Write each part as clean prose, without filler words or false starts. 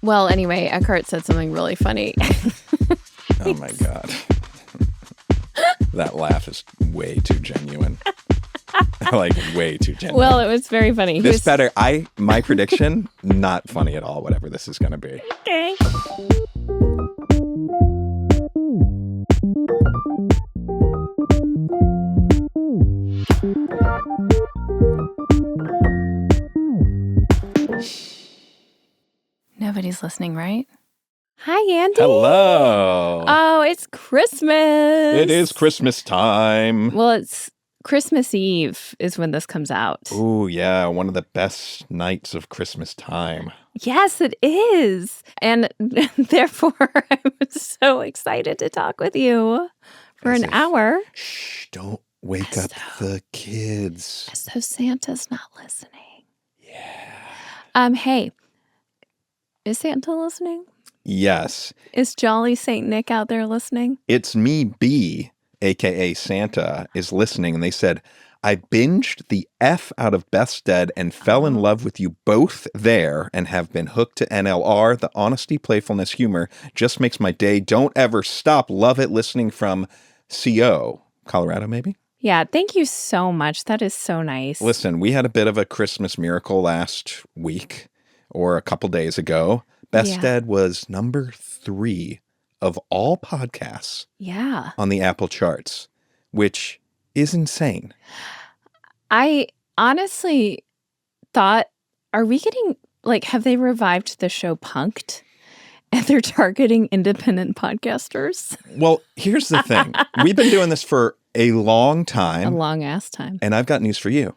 Well, anyway, Eckhart said something really funny. Oh, my God. That laugh is way too genuine. Like, way too genuine. Well, it was very funny. My prediction, not funny at all, whatever this is going to be. Okay. Nobody's listening, right? Hi, Andy. Hello. Oh, it's Christmas. It is Christmas time. Well, it's Christmas Eve is when this comes out. Oh, yeah. One of the best nights of Christmas time. Yes, it is. And therefore, I'm so excited to talk with you for an hour. Shh, don't wake up the kids. So Santa's not listening. Yeah. Hey, is Santa listening? Yes. Is Jolly Saint Nick out there listening? It's me, B, a.k.a. Santa, is listening. And they said, I binged the F out of BETH'S and fell in love with you both there and have been hooked to NLR. The honesty, playfulness, humor just makes my day. Don't ever stop. Love it. Listening from CO, Colorado, maybe? Yeah, thank you so much. That is so nice. Listen, we had a bit of a Christmas miracle last week or a couple days ago. BETH'S was number 3 of all podcasts on the Apple charts, which is insane. I honestly thought, are we getting, have they revived the show Punk'd? And they're targeting independent podcasters? Well, here's the thing. We've been doing this for a long time. A long-ass time. And I've got news for you.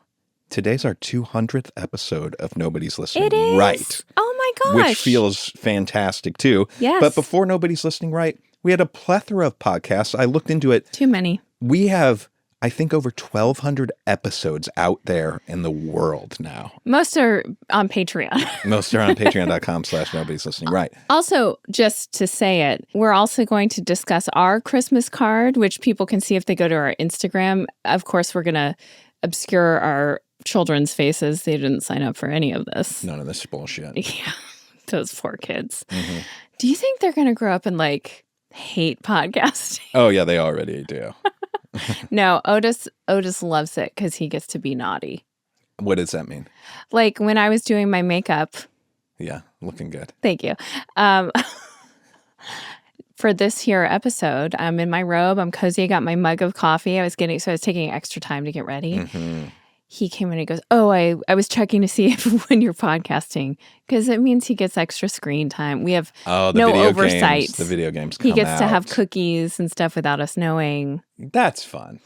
Today's our 200th episode of Nobody's Listening It is? Right. Oh my gosh. Which feels fantastic too. Yes. But before Nobody's Listening Right, we had a plethora of podcasts. I looked into it. Too many. We have, I think, over 1,200 episodes out there in the world now. Most are on Patreon. Most are on patreon.com/Nobody's Listening Right. Also, just to say it, we're also going to discuss our Christmas card, which people can see if they go to our Instagram. Of course, we're going to obscure our children's faces. They didn't sign up for any of this. None of this bullshit. Yeah, those poor kids. Mm-hmm. Do you think they're going to grow up and hate podcasting? Oh yeah, they already do. No, Otis loves it because he gets to be naughty. What does that mean? Like when I was doing my makeup. Yeah, looking good. Thank you. For this here episode, I'm in my robe. I'm cozy. I got my mug of coffee. I was taking extra time to get ready. Mm-hmm. He came in and he goes, oh, I was checking to see if when you're podcasting, because it means he gets extra screen time. We have no oversight. The video games come He gets out. to have cookies and stuff without us knowing. That's fun.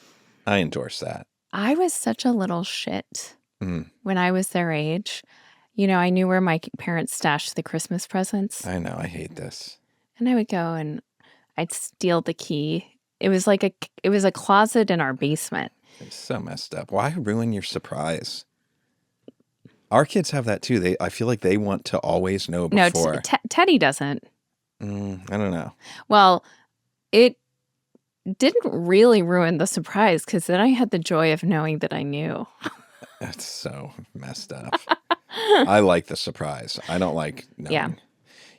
I endorse that. I was such a little shit when I was their age. You know, I knew where my parents stashed the Christmas presents. I know. I hate this. And I would go and I'd steal the key. It was a closet in our basement. It's so messed up. Why ruin your surprise? Our kids have that too. I feel like they want to always know before. No, Teddy doesn't. I don't know. Well, it didn't really ruin the surprise because then I had the joy of knowing that I knew. That's so messed up. I like the surprise. I don't like knowing. Yeah.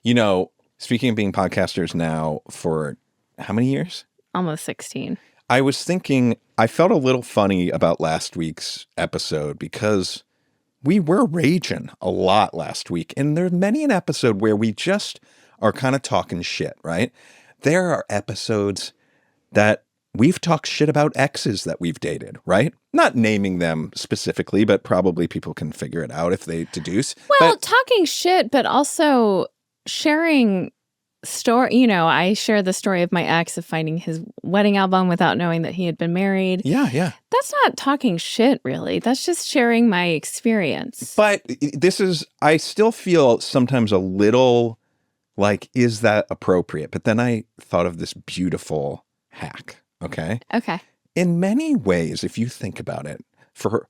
You know, speaking of being podcasters now for how many years? Almost 16. I was thinking, I felt a little funny about last week's episode because we were raging a lot last week. And there's many an episode where we just are kind of talking shit, right? There are episodes that we've talked shit about exes that we've dated, right? Not naming them specifically, but probably people can figure it out if they deduce. Well, talking shit, but also sharing story. You know, I share the story of my ex of finding his wedding album without knowing that he had been married. Yeah. That's not talking shit, really. That's just sharing my experience. But I still feel sometimes a little like, is that appropriate? But then I thought of this beautiful hack, okay? Okay. In many ways, if you think about it, for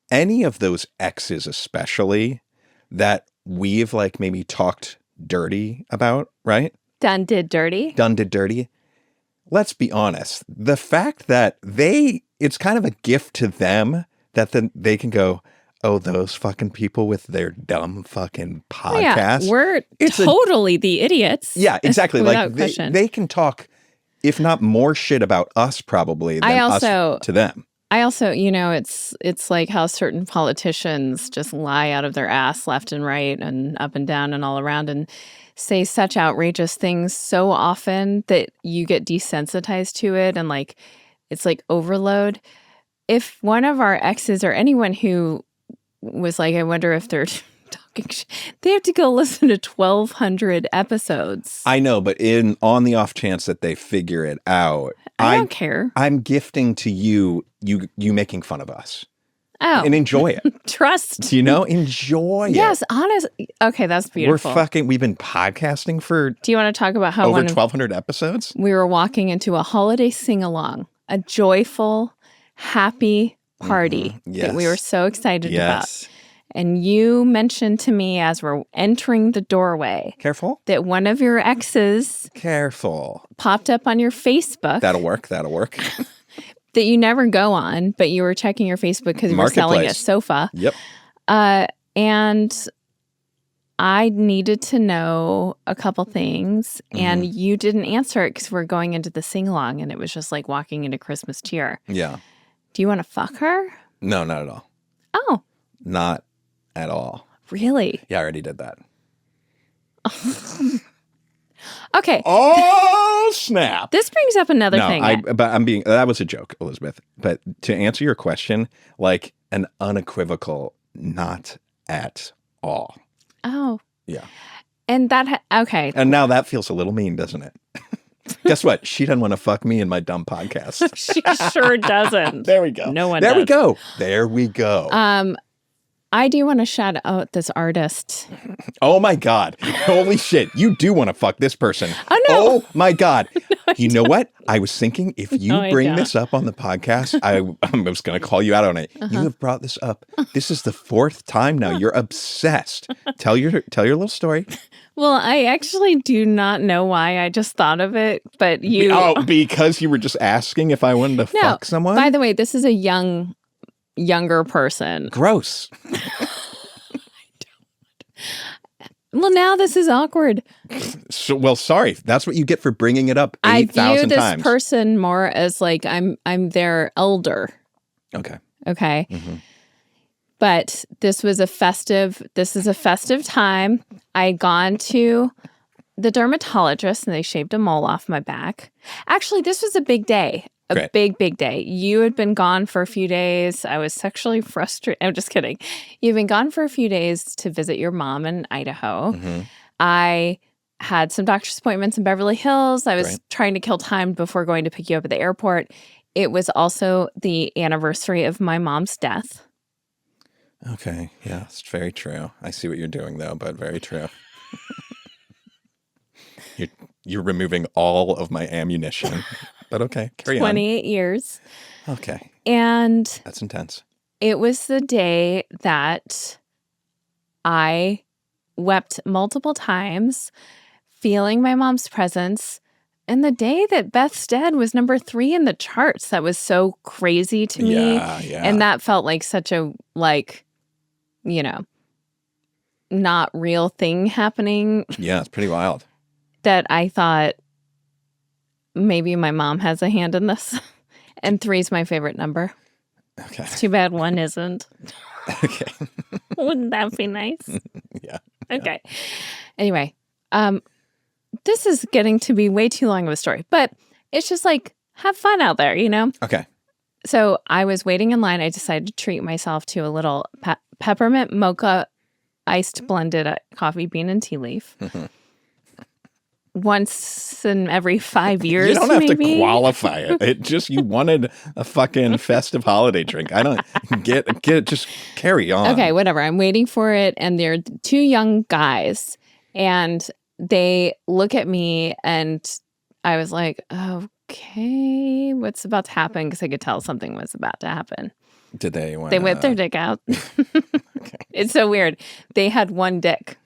any of those exes especially that we've maybe talked dirty about, right? Done did dirty. Let's be honest. The fact that it's kind of a gift to them that then they can go, oh, those fucking people with their dumb fucking Oh, yeah, podcast. we're totally the idiots. Yeah, exactly. Without Like question. they can talk, if not more shit about us probably than us to them. I also, it's like how certain politicians just lie out of their ass left and right and up and down and all around and say such outrageous things so often that you get desensitized to it and like it's like overload. If one of our exes or anyone who was like, I wonder if they're talking shit, they have to go listen to 1,200 episodes. I know, but on the off chance that they figure it out, I don't care. I'm gifting to you making fun of us. Oh. And enjoy it. Trust. Enjoy it. Yes, honest. Okay, that's beautiful. We've been podcasting for Do you want to talk about how over 1,200 episodes? We were walking into a holiday sing-along, a joyful, happy party that we were so excited about. And you mentioned to me as we're entering the doorway. Careful. That one of your exes. Careful. Popped up on your Facebook. That'll work. That you never go on, but you were checking your Facebook because you were selling a sofa. Yep. And I needed to know a couple things, and you didn't answer it because we're going into the sing-along, and it was just like walking into Christmas cheer. Yeah. Do you want to fuck her? No, not at all. Oh. Not at all. Really? Yeah, I already did that. Okay. Oh, snap. This brings up another thing. That was a joke, Elizabeth. But to answer your question, like an unequivocal not at all. Oh. Yeah. And okay. And now that feels a little mean, doesn't it? Guess what? She doesn't want to fuck me in my dumb podcast. She sure doesn't. There we go. No one does. There we go. I do want to shout out this artist. Oh my God. Holy shit. You do want to fuck this person. Oh no. Oh my God. No, you know what? I was thinking if you bring this up on the podcast, I was going to call you out on it. You have brought this up. This is the 4th time now. You're obsessed. Tell your little story. Well, I actually do not know why I just thought of it, but you... Oh, because you were just asking if I wanted to fuck someone? By the way, this is a younger person. Gross. Well, now this is awkward. Sorry. That's what you get for bringing it up 8,000 times. I view this person more as like I'm their elder. Okay. Mm-hmm. But this is a festive time. I'd gone to the dermatologist and they shaved a mole off my back. Actually, this was a big day. Big day. You had been gone for a few days. I was sexually frustrated. I'm just kidding. You've been gone for a few days to visit your mom in Idaho. Mm-hmm. I had some doctor's appointments in Beverly Hills. I was trying to kill time before going to pick you up at the airport. It was also the anniversary of my mom's death. Okay. Yeah, it's very true. I see what you're doing, though, but very true. You're removing all of my ammunition. But okay, carry on. 28 years. Okay. And that's intense. It was the day that I wept multiple times, feeling my mom's presence. And the day that Beth's Dead was number 3 in the charts. That was so crazy to me. Yeah. And that felt like such a, not real thing happening. Yeah, it's pretty wild. That I thought, maybe my mom has a hand in this. And 3's my favorite number. Okay. It's too bad 1 isn't. Okay. Wouldn't that be nice? Yeah. Okay. Anyway, this is getting to be way too long of a story. But it's just like, have fun out there, Okay. So I was waiting in line. I decided to treat myself to a little peppermint mocha iced blended coffee bean and tea leaf. Mm-hmm. Once in every 5 years, you don't have maybe. To qualify it. It just, you wanted a fucking festive holiday drink. I don't get it. Just carry on. Okay, whatever. I'm waiting for it. And they're 2 young guys. And they look at me and I was like, okay, what's about to happen? Because I could tell something was about to happen. Did they? They whipped their dick out. Okay. It's so weird. They had 1 dick.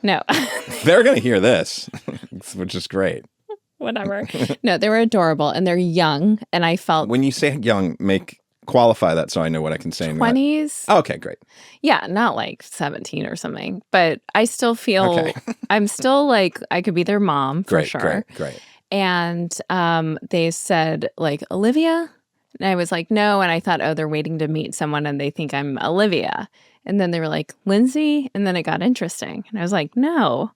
No. They're going to hear this, which is great. Whatever. No, they were adorable and they're young. And I felt... When you say young, make Qualify that so I know what I can say. 20s. Oh, okay, great. Yeah, not like 17 or something. But I still feel Okay. I'm still like I could be their mom for Great, sure. great. And they said like Olivia, and I was like no, and I thought they're waiting to meet someone and they think I'm Olivia, and then they were like Lindsay, and then it got interesting, and I was like no,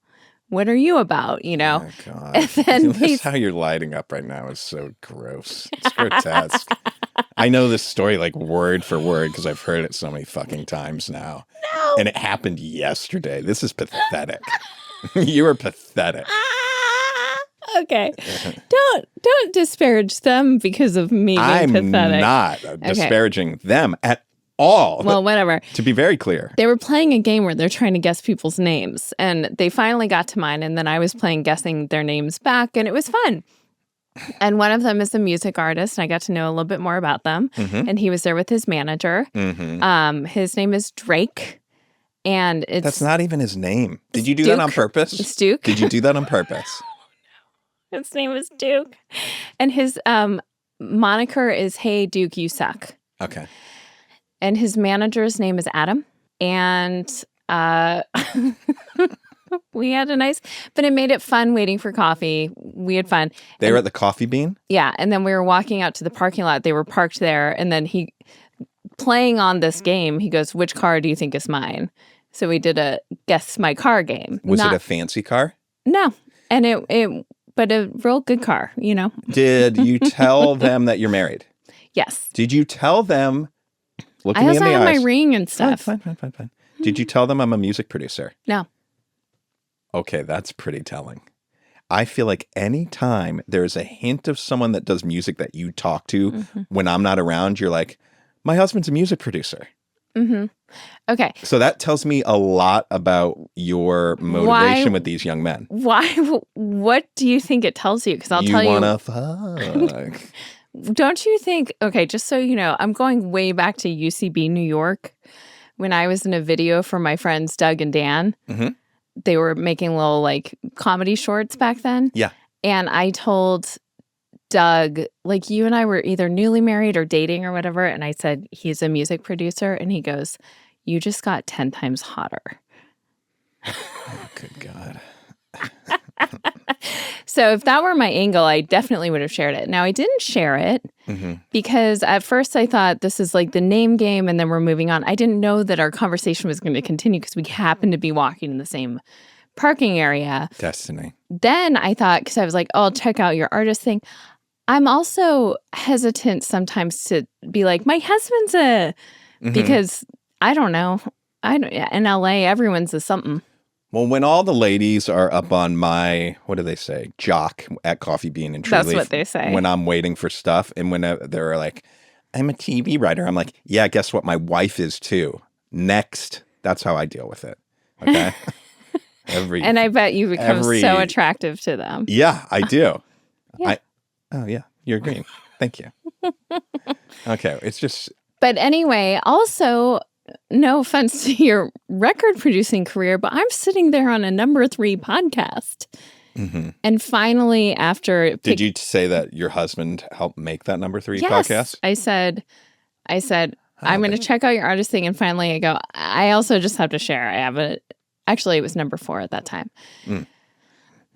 what are you about? You know? Oh, God. And then This how you're lighting up right now is so gross. It's grotesque. I know this story like word for word because I've heard it so many fucking times now. No. And it happened yesterday. This is pathetic. You are pathetic. Okay. Don't disparage them because of me being I'm pathetic. not disparaging them at all. Well, whatever. To be very clear. They were playing a game where they're trying to guess people's names, and they finally got to mine, and then I was playing guessing their names back, and it was fun. And one of them is a music artist, and I got to know a little bit more about them. And he was there with his manager. His name is Drake, and That's not even his name. Did you do that on purpose? It's Duke. Did you do that on purpose? His name is Duke, and his moniker is "Hey Duke, you suck." Okay. And his manager's name is Adam, and we had a nice, but it made it fun waiting for coffee. We had fun. They were at the Coffee Bean? Yeah, and then we were walking out to the parking lot. They were parked there, and then he, playing on this game, he goes, "Which car do you think is mine?" So we did a guess my car game. Was it a fancy car? No, and but a real good car, you know? Did you tell them that you're married? Yes. Did you tell them, look I at me in also the had eyes. my ring and stuff. Fine. Did you tell them I'm a music producer? No. Okay, that's pretty telling. I feel like any time there's a hint of someone that does music that you talk to when I'm not around, you're like, my husband's a music producer. Okay. So that tells me a lot about your motivation with these young men. Why? What do you think it tells you? Because I'll tell you. You want to fuck. Don't you think, okay, just so you know, I'm going way back to UCB, New York, when I was in a video for my friends Doug and Dan. They were making little like comedy shorts back then. Yeah. And I told Doug, like, you and I were either newly married or dating or whatever. And I said, he's a music producer. And he goes, you just got 10 times hotter. Oh, good God. So if that were my angle, I definitely would have shared it. Now, I didn't share it because at first I thought this is like the name game and then we're moving on. I didn't know that our conversation was going to continue because we happened to be walking in the same parking area. Destiny. Then I thought, because I was like, oh, I'll check out your artist thing. I'm also hesitant sometimes to be like, my husband's a, because I don't know. In LA, everyone's a something. Well, when all the ladies are up on my, what do they say, jock at Coffee Bean and Tree That's Leaf, what they say. when I'm waiting for stuff, and when they're like, I'm a TV writer, I'm like, yeah, guess what? My wife is too. Next. That's how I deal with it. Okay? And I bet you become so attractive to them. Yeah, I do. Yeah. Oh, yeah. You're agreeing. Thank you. Okay. It's just. But anyway, also, no offense to your record producing career, but I'm sitting there on a number 3 podcast. And finally, after. Did you say that your husband helped make that number 3 yes, podcast? I said, I'm going to check out your artist thing. And finally I go, I also just have to share. I have a, actually it was number 4 at that time.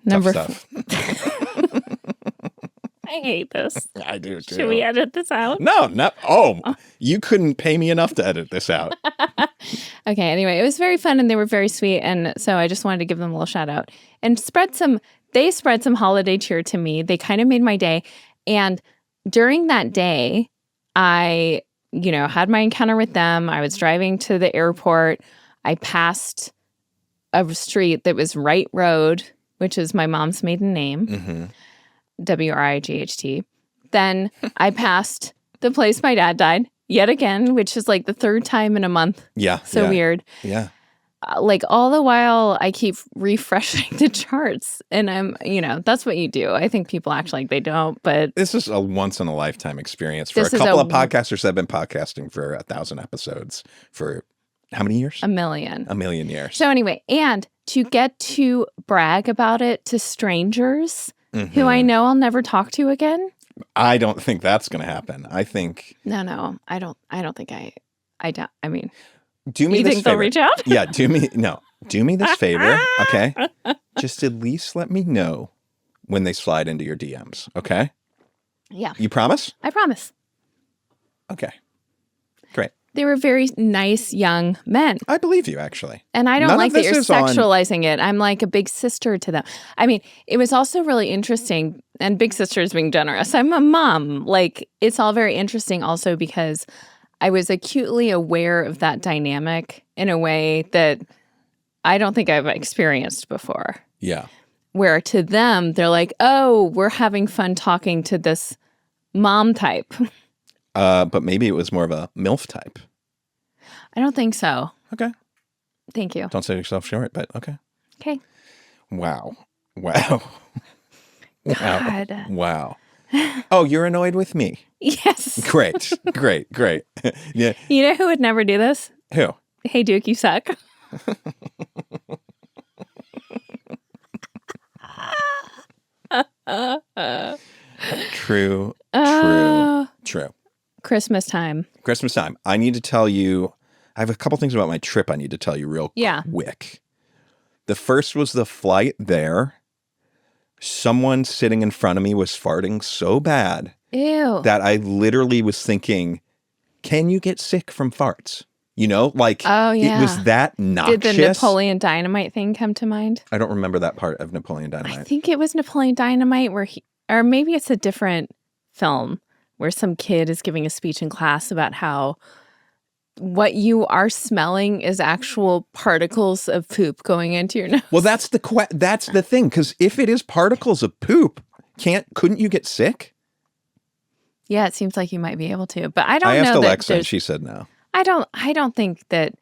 Number Tough stuff. I hate this. I do too. Should we edit this out? No, not. Oh, you couldn't pay me enough to edit this out. Okay, anyway, it was very fun and they were very sweet. And so I just wanted to give them a little shout out and they spread some holiday cheer to me. They kind of made my day. And during that day, I, had my encounter with them. I was driving to the airport. I passed a street that was Wright Road, which is my mom's maiden name. WRIGHT. Then I passed the place my dad died yet again, which is like the 3rd time in a month. Yeah. So weird. Yeah. Like all the while I keep refreshing the charts and I'm, that's what you do. I think people act like they don't, but. This is a once in a lifetime experience for a couple of podcasters that have been podcasting for 1,000 episodes for how many years? A million. A million years. So anyway, and to get to brag about it to strangers who I know I'll never talk to again. I don't think that's going to happen. I think. No, I don't think I don't. I mean, Do me you this think they'll favor. reach out? Yeah, do me this favor, okay? Just at least let me know when they slide into your DMs, okay? Yeah. You promise? I promise. Okay. Great. They were very nice young men. I believe you, actually. And I don't None like of that this you're is on- sexualizing it. I'm like a big sister to them. I mean, it was also really interesting, and big sister is being generous. I'm a mom. Like, it's all very interesting also because I was acutely aware of that dynamic in a way that I don't think I've experienced before. Yeah. Where to them, they're like, oh, we're having fun talking to this mom type. But maybe it was more of a MILF type. I don't think so. Okay. Thank you. Don't sell yourself short, but okay. Okay. Wow. God. Wow. Oh, you're annoyed with me. Yes. Great. Yeah. You know who would never do this? Who? Hey, Duke, you suck. True. Christmas time. Christmas time. I need to tell you, I have a couple things about my trip I need to tell you real quick. The first was the flight there. Someone sitting in front of me was farting so bad Ew. that I literally was thinking, can you get sick from farts? You know, like, Oh, yeah. It was that noxious. Did the Napoleon Dynamite thing come to mind? I don't remember that part of Napoleon Dynamite. I think it was Napoleon Dynamite where or maybe it's a different film where some kid is giving a speech in class about how what you are smelling is actual particles of poop going into your nose. Well, that's the thing, because if it is particles of poop, couldn't you get sick? Yeah, it seems like you might be able to, but I don't know. I asked that Alexa, and she said no. I don't think that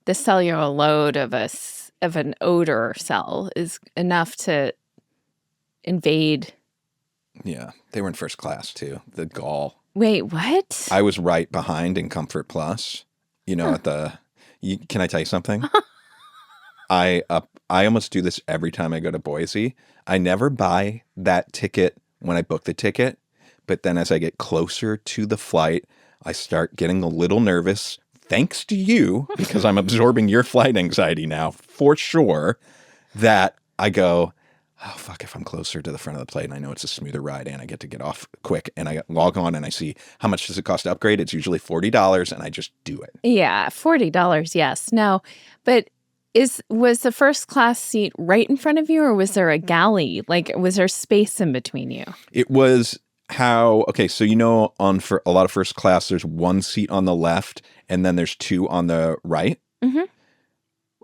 the cellular load of an odor cell is enough to invade. Yeah, they were in first class too. The gall. Wait, what? I was right behind in Comfort Plus. You know, can I tell you something? I almost do this every time I go to Boise. I never buy that ticket when I book the ticket, but then as I get closer to the flight, I start getting a little nervous. Thanks to you, because I'm absorbing your flight anxiety now, for sure, that I go, oh, fuck, if I'm closer to the front of the plane, I know it's a smoother ride and I get to get off quick. And I log on and I see how much does it cost to upgrade? It's usually $40 and I just do it. Yeah, $40, yes. No, but was the first class seat right in front of you or was there a galley? Like, was there space in between you? It was so you know, for a lot of first class, there's one seat on the left and then there's two on the right. Mm-hmm.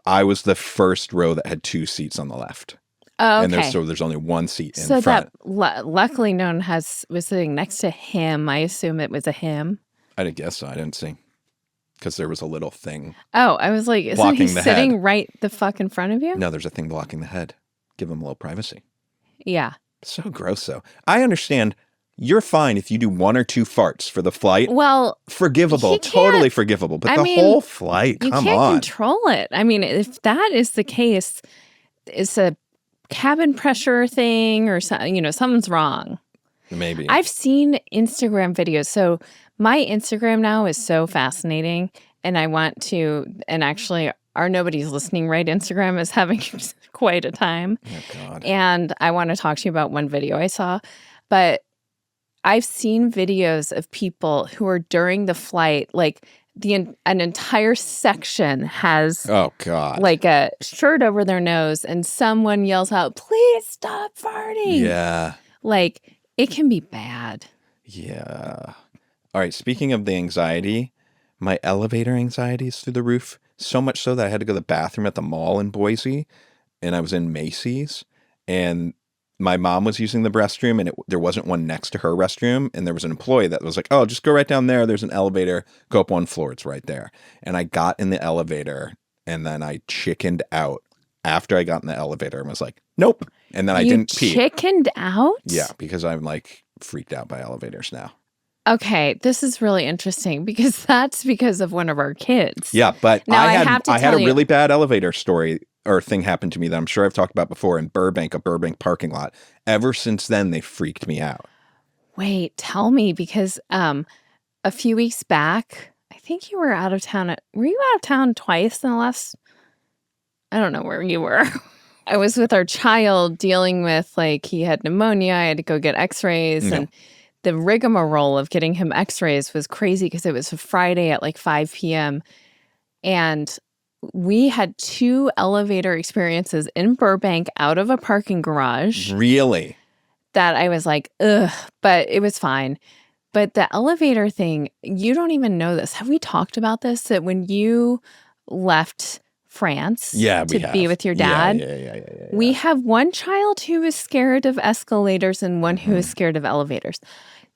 I was the first row that had two seats on the left. Oh, okay. And there's only one seat in front. front. So that luckily no one was sitting next to him. I assume it was a him. I didn't guess so. I didn't see. Because there was a little thing. Oh, I was like, isn't he sitting right the fuck in front of you? No, there's a thing blocking the head. Give him a little privacy. Yeah. So gross, though. I understand you're fine if you do one or two farts for the flight. Well, forgivable, totally forgivable. But whole flight, come on. You can't control it. I mean, if that is the case, it's a cabin pressure thing or something, something's wrong. Maybe. I've seen Instagram videos. So my Instagram now is so fascinating. And I want to, and actually our Nobody's Listening Right Instagram is having quite a time. Oh, God. And I want to talk to you about one video I saw. But I've seen videos of people who are during the flight, like an entire section has like a shirt over their nose and someone yells out, please stop farting. Yeah. Like, it can be bad. Yeah. All right. Speaking of the anxiety, my elevator anxiety is through the roof. So much so that I had to go to the bathroom at the mall in Boise, and I was in Macy's, and my mom was using the restroom, and there wasn't one next to her restroom. And there was an employee that was like, oh, just go right down there. There's an elevator. Go up one floor. It's right there. And I got in the elevator, and then I chickened out after I got in the elevator and was like, nope. And then I didn't pee. Chickened out? Yeah, because I'm like freaked out by elevators now. Okay, this is really interesting because that's because of one of our kids. Yeah, but now, I had a really bad elevator story or thing happened to me that I'm sure I've talked about before in Burbank, a Burbank parking lot. Ever since then, they freaked me out. Wait, tell me, because a few weeks back, I think you were out of town. Were you out of town twice in the last? I don't know where you were. I was with our child dealing with, like, he had pneumonia. I had to go get x-rays. No. And the rigmarole of getting him x-rays was crazy because it was a Friday at like 5 p.m. And we had 2 elevator experiences in Burbank out of a parking garage Really? that I was like, ugh, but it was fine. But the elevator thing, you don't even know this. Have we talked about this? That when you left France Yeah, we to have. be with your dad, Yeah. we have one child who is scared of escalators and one who is scared of elevators.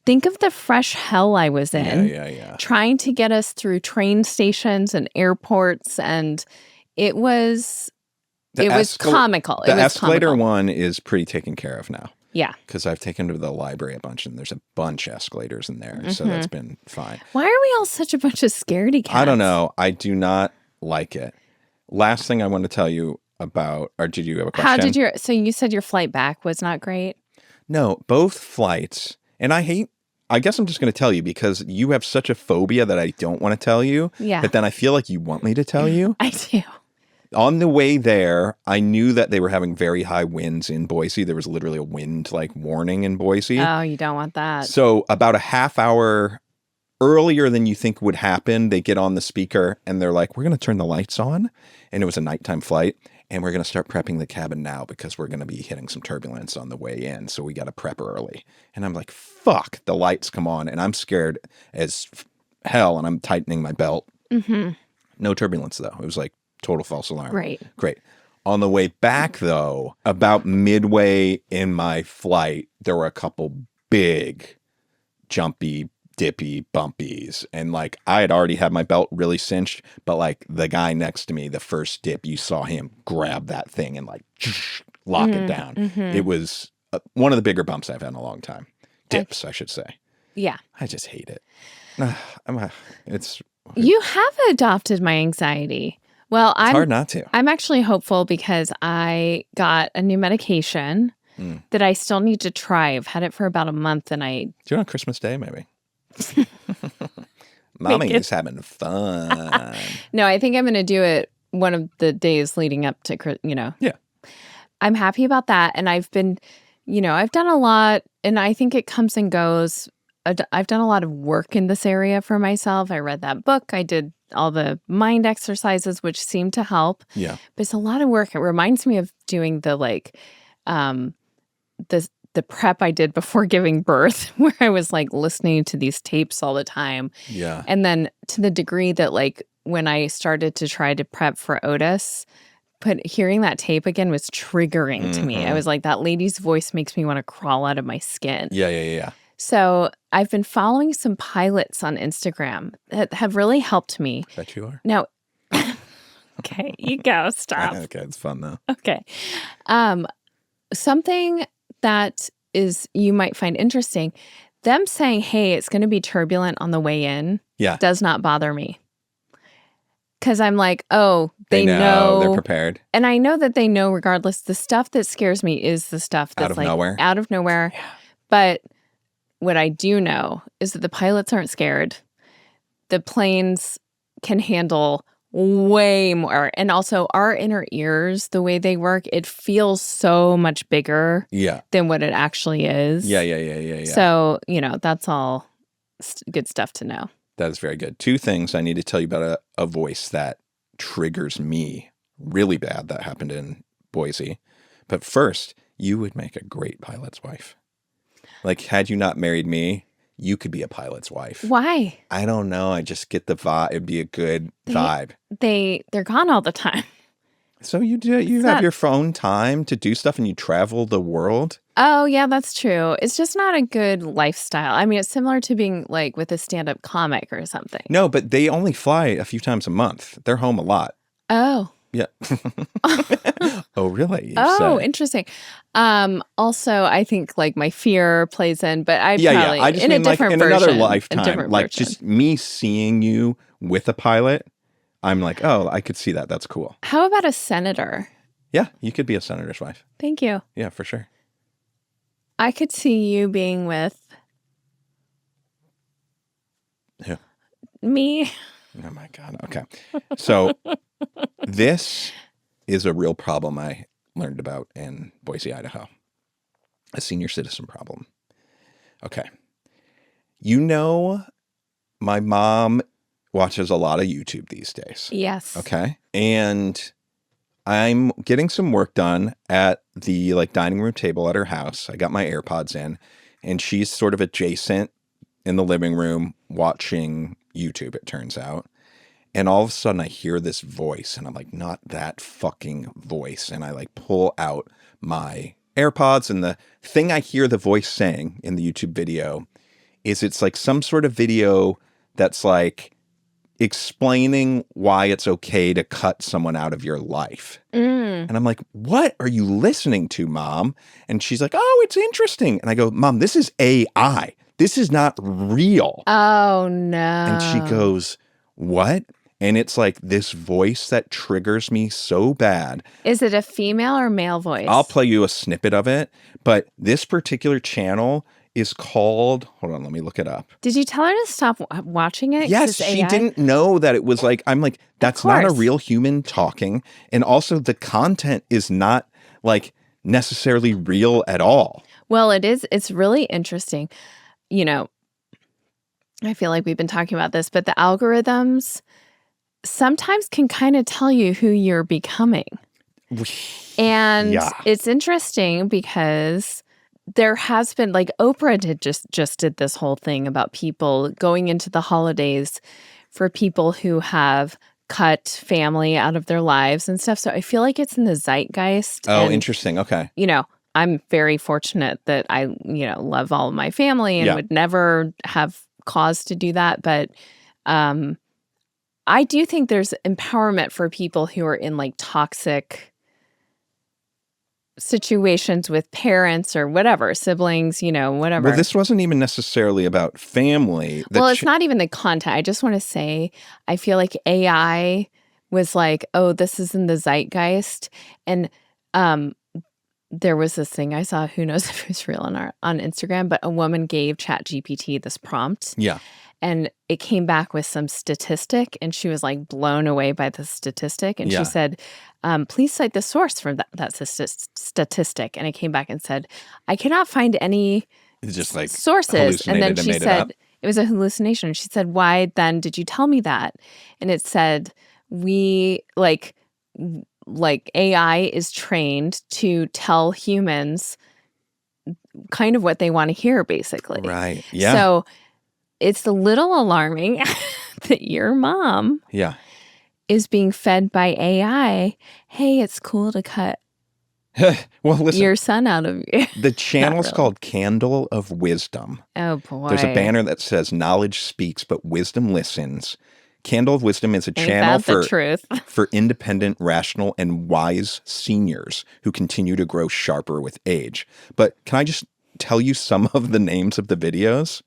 Think of the fresh hell I was in Yeah. trying to get us through train stations and airports, and it was comical. The It was escalator comical. one is pretty taken care of now. Yeah. Because I've taken to the library a bunch, and there's a bunch of escalators in there, so that's been fine. Why are we all such a bunch of scaredy cats? I don't know. I do not like it. Last thing I want to tell you about, or did you have a question? So you said your flight back was not great? No, both flights, and I guess I'm just going to tell you because you have such a phobia that I don't want to tell you. Yeah. But then I feel like you want me to tell you. I do. On the way there, I knew that they were having very high winds in Boise. There was literally a wind warning in Boise. Oh, you don't want that. So about a half hour earlier than you think would happen, they get on the speaker and they're like, we're going to turn the lights on. And it was a nighttime flight. And we're going to start prepping the cabin now because we're going to be hitting some turbulence on the way in. So we got to prep early. And I'm like, fuck, the lights come on. And I'm scared as hell. And I'm tightening my belt. Mm-hmm. No turbulence, though. It was like total false alarm. Great. On the way back, though, about midway in my flight, there were a couple big, jumpy, dippy bumpies. And like I had already had my belt really cinched, but like the guy next to me, the first dip, you saw him grab that thing and like lock it down. It was one of the bigger bumps I've had in a long time. Dips, I should say. Yeah. I just hate it. You have adopted my anxiety. Well, It's hard not to. I'm actually hopeful because I got a new medication that I still need to try. I've had it for about a month and Do it on Christmas Day, maybe. Mommy is having fun. No, I think I'm going to do it one of the days leading up to, Yeah. I'm happy about that. And I've been, I've done a lot and I think it comes and goes. I've done a lot of work in this area for myself. I read that book. I did all the mind exercises, which seemed to help. Yeah. But it's a lot of work. It reminds me of doing the the prep I did before giving birth, where I was like listening to these tapes all the time. Yeah. And then to the degree that like when I started to try to prep for Otis, hearing that tape again was triggering to me. I was like, that lady's voice makes me want to crawl out of my skin. Yeah. So I've been following some pilots on Instagram that have really helped me. Bet you are. Now, okay, you go. Stop. Okay, it's fun though. Okay. Something that you might find interesting, them saying, hey, it's going to be turbulent on the way in, does not bother me. Because I'm like, oh, they know. They're prepared. And I know that they know regardless. The stuff that scares me is the stuff that's out of nowhere. Yeah. But what I do know is that the pilots aren't scared. The planes can handle way more. And also our inner ears, the way they work, it feels so much bigger than what it actually is. Yeah. So, that's all good stuff to know. That is very good. 2 things I need to tell you about a voice that triggers me really bad that happened in Boise. But first, you would make a great pilot's wife. Like, had you not married me, you could be a pilot's wife. Why? I don't know. I just get the vibe. It'd be a good vibe. They're gone all the time. So you have your own time to do stuff and you travel the world? Oh, yeah, that's true. It's just not a good lifestyle. I mean, it's similar to being like with a stand-up comic or something. No, but they only fly a few times a month. They're home a lot. Oh. Yeah. Oh, really? Interesting. Also, I think like my fear plays in, but I probably I just in mean a different in version, another lifetime, like just me seeing you with a pilot. I'm like, oh, I could see that. That's cool. How about a senator? Yeah, you could be a senator's wife. Thank you. Yeah, for sure. I could see you being with Who? Me. Oh my God. Okay. So this is a real problem I learned about in Boise, Idaho. A senior citizen problem. Okay. You know, my mom watches a lot of YouTube these days. Yes. Okay. And I'm getting some work done at the dining room table at her house. I got my AirPods in, and she's sort of adjacent in the living room watching YouTube, it turns out. And all of a sudden I hear this voice, and I'm like, not that fucking voice. And I pull out my AirPods, and the thing I hear the voice saying in the YouTube video is it's some sort of video that's explaining why it's okay to cut someone out of your life. And I'm like, what are you listening to, Mom? And she's like, oh, it's interesting. And I go, Mom, this is AI. This is not real. Oh, no. And she goes, what? And it's this voice that triggers me so bad. Is it a female or male voice? I'll play you a snippet of it. But this particular channel is called, hold on, let me look it up. Did you tell her to stop watching it? Yes, she didn't know that it was I'm like, that's not a real human talking. And also the content is not necessarily real at all. Well, it is. It's really interesting. You know, I feel like we've been talking about this, but the algorithms sometimes can kind of tell you who you're becoming. And it's interesting because there has been Oprah just did this whole thing about people going into the holidays for people who have cut family out of their lives and stuff. So I feel like it's in the zeitgeist. Oh, interesting. Okay. I'm very fortunate that I, love all of my family and would never have cause to do that. But I do think there's empowerment for people who are in toxic situations with parents or whatever, siblings, whatever. Well, this wasn't even necessarily about family. Well, it's not even the content. I just want to say, I feel like AI was oh, this is in the zeitgeist. And there was this thing I saw, who knows if it's real on Instagram, but a woman gave ChatGPT this prompt. Yeah. And it came back with some statistic, and she was blown away by the statistic. And she said, please cite the source for that statistic. And it came back and said, I cannot find any sources. And then she said, it was a hallucination. She said, why then did you tell me that? And it said, we AI is trained to tell humans kind of what they want to hear, basically. Right. Yeah. So it's a little alarming that your mom is being fed by AI. Hey, it's cool to cut well, listen, your son out of you. The channel's called Candle of Wisdom. Oh, boy. There's a banner that says knowledge speaks, but wisdom listens. Candle of Wisdom is a channel for independent, rational, and wise seniors who continue to grow sharper with age. But can I just tell you some of the names of the videos?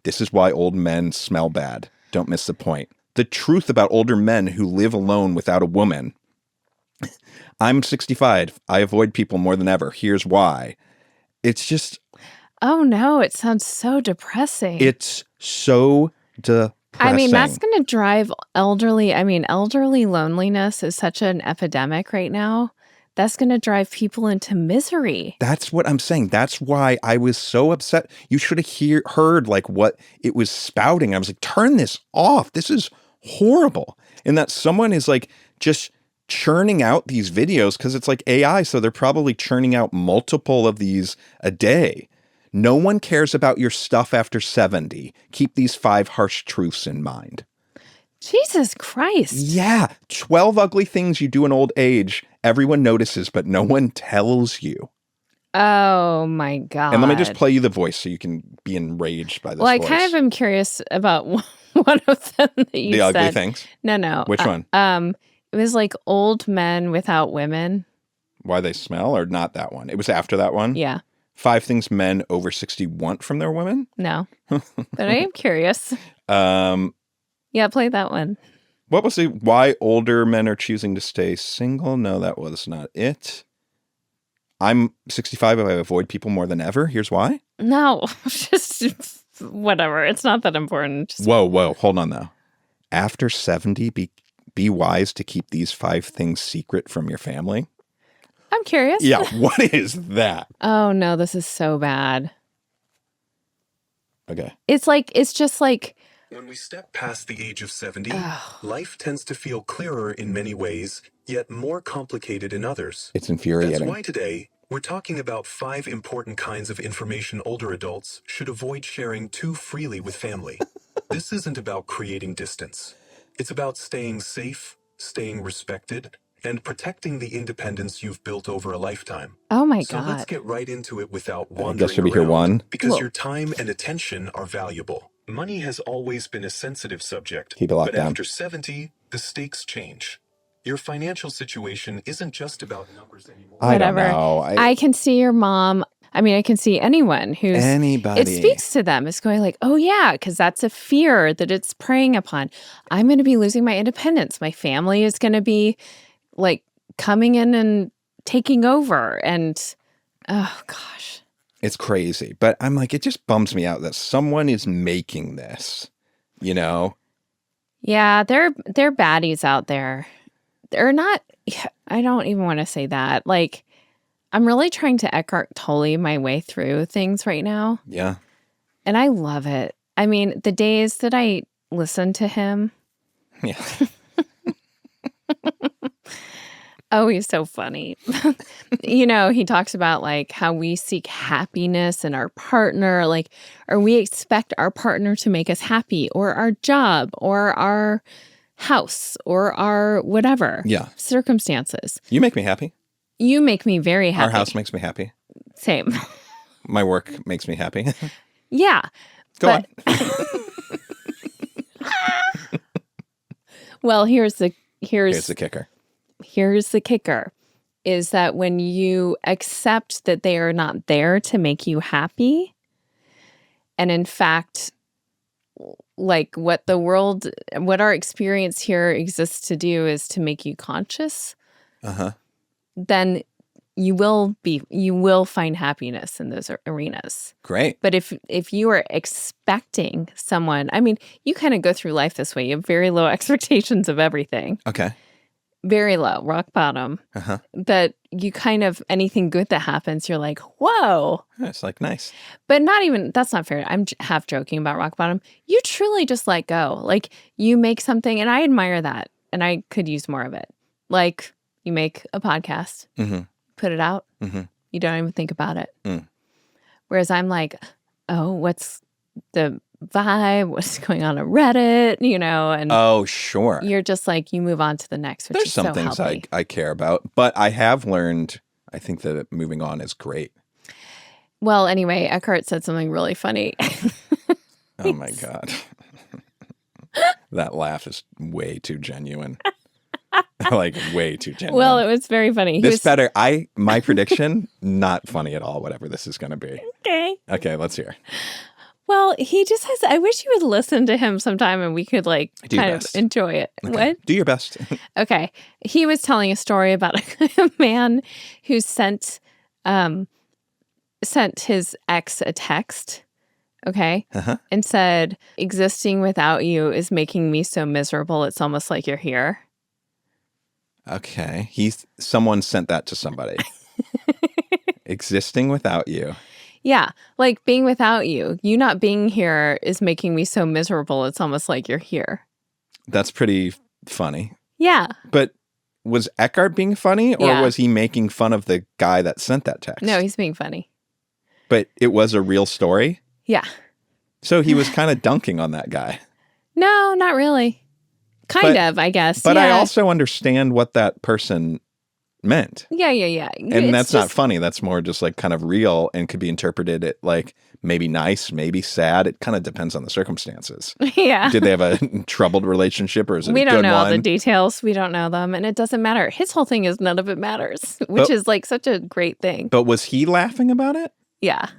This is why old men smell bad. Don't miss the point. The truth about older men who live alone without a woman. I'm 65. I avoid people more than ever. Here's why. It's just... Oh, no. It sounds so depressing. It's so depressing. I mean, that's going to drive elderly loneliness is such an epidemic right now. That's going to drive people into misery. That's what I'm saying. That's why I was so upset. You should have heard what it was spouting. I was like, turn this off. This is horrible. And that someone is just churning out these videos because it's AI. So they're probably churning out multiple of these a day. No one cares about your stuff after 70. Keep these 5 harsh truths in mind. Jesus Christ. Yeah. 12 ugly things you do in old age. Everyone notices, but no one tells you. Oh, my God. And let me just play you the voice so you can be enraged by this voice. Well, I kind of am curious about one of them that you said. The ugly things? No. Which one? It was old men without women. Why they smell, or not that one? It was after that one? Yeah. 5 things men over 60 want from their women? No. But I am curious. Yeah, play that one. What was why older men are choosing to stay single? No, that was not it. I'm 65 and I avoid people more than ever. Here's why. No, just whatever. It's not that important. Just, Whoa. Hold on, though. After 70, be wise to keep these 5 things secret from your family. I'm curious. Yeah, what is that? Oh, no, this is so bad. Okay. It's just like... When we step past the age of 70, life tends to feel clearer in many ways, yet more complicated in others. It's infuriating. That's why today, we're talking about 5 important kinds of information older adults should avoid sharing too freely with family. This isn't about creating distance. It's about staying safe, staying respected, and protecting the independence you've built over a lifetime. Oh my So God. let's get right into it without I wandering guess you'll be here around, one. because your time and attention are valuable. Money has always been a sensitive subject, Keep it locked but down. after 70, the stakes change. Your financial situation isn't just about numbers anymore. I don't Whatever. know. I can see your mom. I mean, I can see anyone who's... Anybody. It speaks to them. It's going like, oh yeah, because that's a fear that it's preying upon. I'm going to be losing my independence. My family is going to be like coming in and taking over. And oh gosh. It's crazy. But I'm like, it just bums me out that someone is making this, you know? Yeah, they're baddies out there. They're not... I don't even want to say that. Like, I'm really trying to Eckhart Tolle my way through things right now. Yeah. And I love it. I mean, the days that I listen to him. Yeah. Oh, he's so funny. You know, he talks about like how we seek happiness in our partner, like, or we expect our partner to make us happy, or our job, or our house, or our whatever. Yeah. Circumstances. You make me happy. You make me very happy. Our house makes me happy. Same. My work makes me happy. Yeah. Go on. Well, here's the kicker. Here's the kicker, is that when you accept that they are not there to make you happy, and in fact, like what our experience here exists to do is to make you conscious, then you will find happiness in those arenas. Great. But if you are expecting someone, I mean, you kind of go through life this way. You have very low expectations of everything. Okay. Very low, rock bottom. That you kind of, anything good that happens, you're like, whoa. It's like, nice. But not even, that's not fair. I'm half joking about rock bottom. You truly just let go. Like, you make something, and I admire that, and I could use more of it. Like, you make a podcast, put it out, you don't even think about it. Whereas I'm like, oh, what's the vibe? What's going on Reddit? You know, and oh, sure. You're just like, you move on to the next, which There's is some so things healthy. I care about, but I have learned, I think that moving on is great. Well, anyway, Eckhart said something really funny. Oh my God. That laugh is way too genuine. Like, way too genuine. Well, it was very funny. My prediction, not funny at all, whatever this is going to be. Okay, let's hear. Well, he just has, I wish you would listen to him sometime and we could like kind of enjoy it. Okay. What? Do your best. Okay. He was telling a story about a man who sent his ex a text, okay, and said, existing without you is making me so miserable, it's almost like you're here. Okay. Someone sent that to somebody. Existing without you. Yeah, like being without you. You not being here is making me so miserable, it's almost like you're here. That's pretty funny. Yeah. But was Eckhart being funny, or was he making fun of the guy that sent that text? No, he's being funny. But it was a real story? Yeah. So he was kind of dunking on that guy. No, not really. Kind of, I guess. But I also understand what that person meant. Yeah. And that's not funny. That's more just like kind of real and could be interpreted at like maybe nice, maybe sad. It kind of depends on the circumstances. Yeah. Did they have a troubled relationship, or is it a good one? We don't know all the details. We don't know them. And it doesn't matter. His whole thing is none of it matters, which is like such a great thing. But was he laughing about it? Yeah.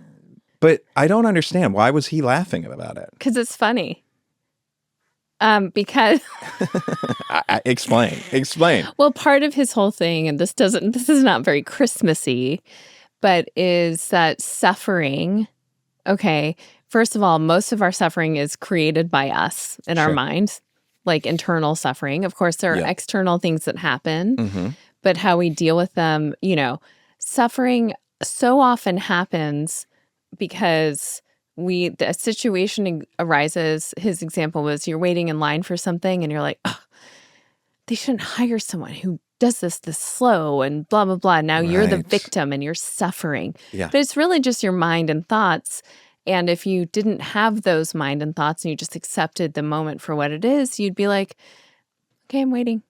But I don't understand. Why was he laughing about it? Because it's funny. Because explain. Well, part of his whole thing, and this is not very Christmassy, but is that suffering, okay, first of all, most of our suffering is created by us in our Sure. mind, like internal suffering. Of course, there are Yeah. external things that happen, Mm-hmm. but how we deal with them, suffering so often happens because a situation arises. His example was you're waiting in line for something and you're like, oh, they shouldn't hire someone who does this slow and blah, blah, blah. Now you're the Right. victim and you're suffering. Yeah. But it's really just your mind and thoughts. And if you didn't have those mind and thoughts and you just accepted the moment for what it is, you'd be like, okay, I'm waiting.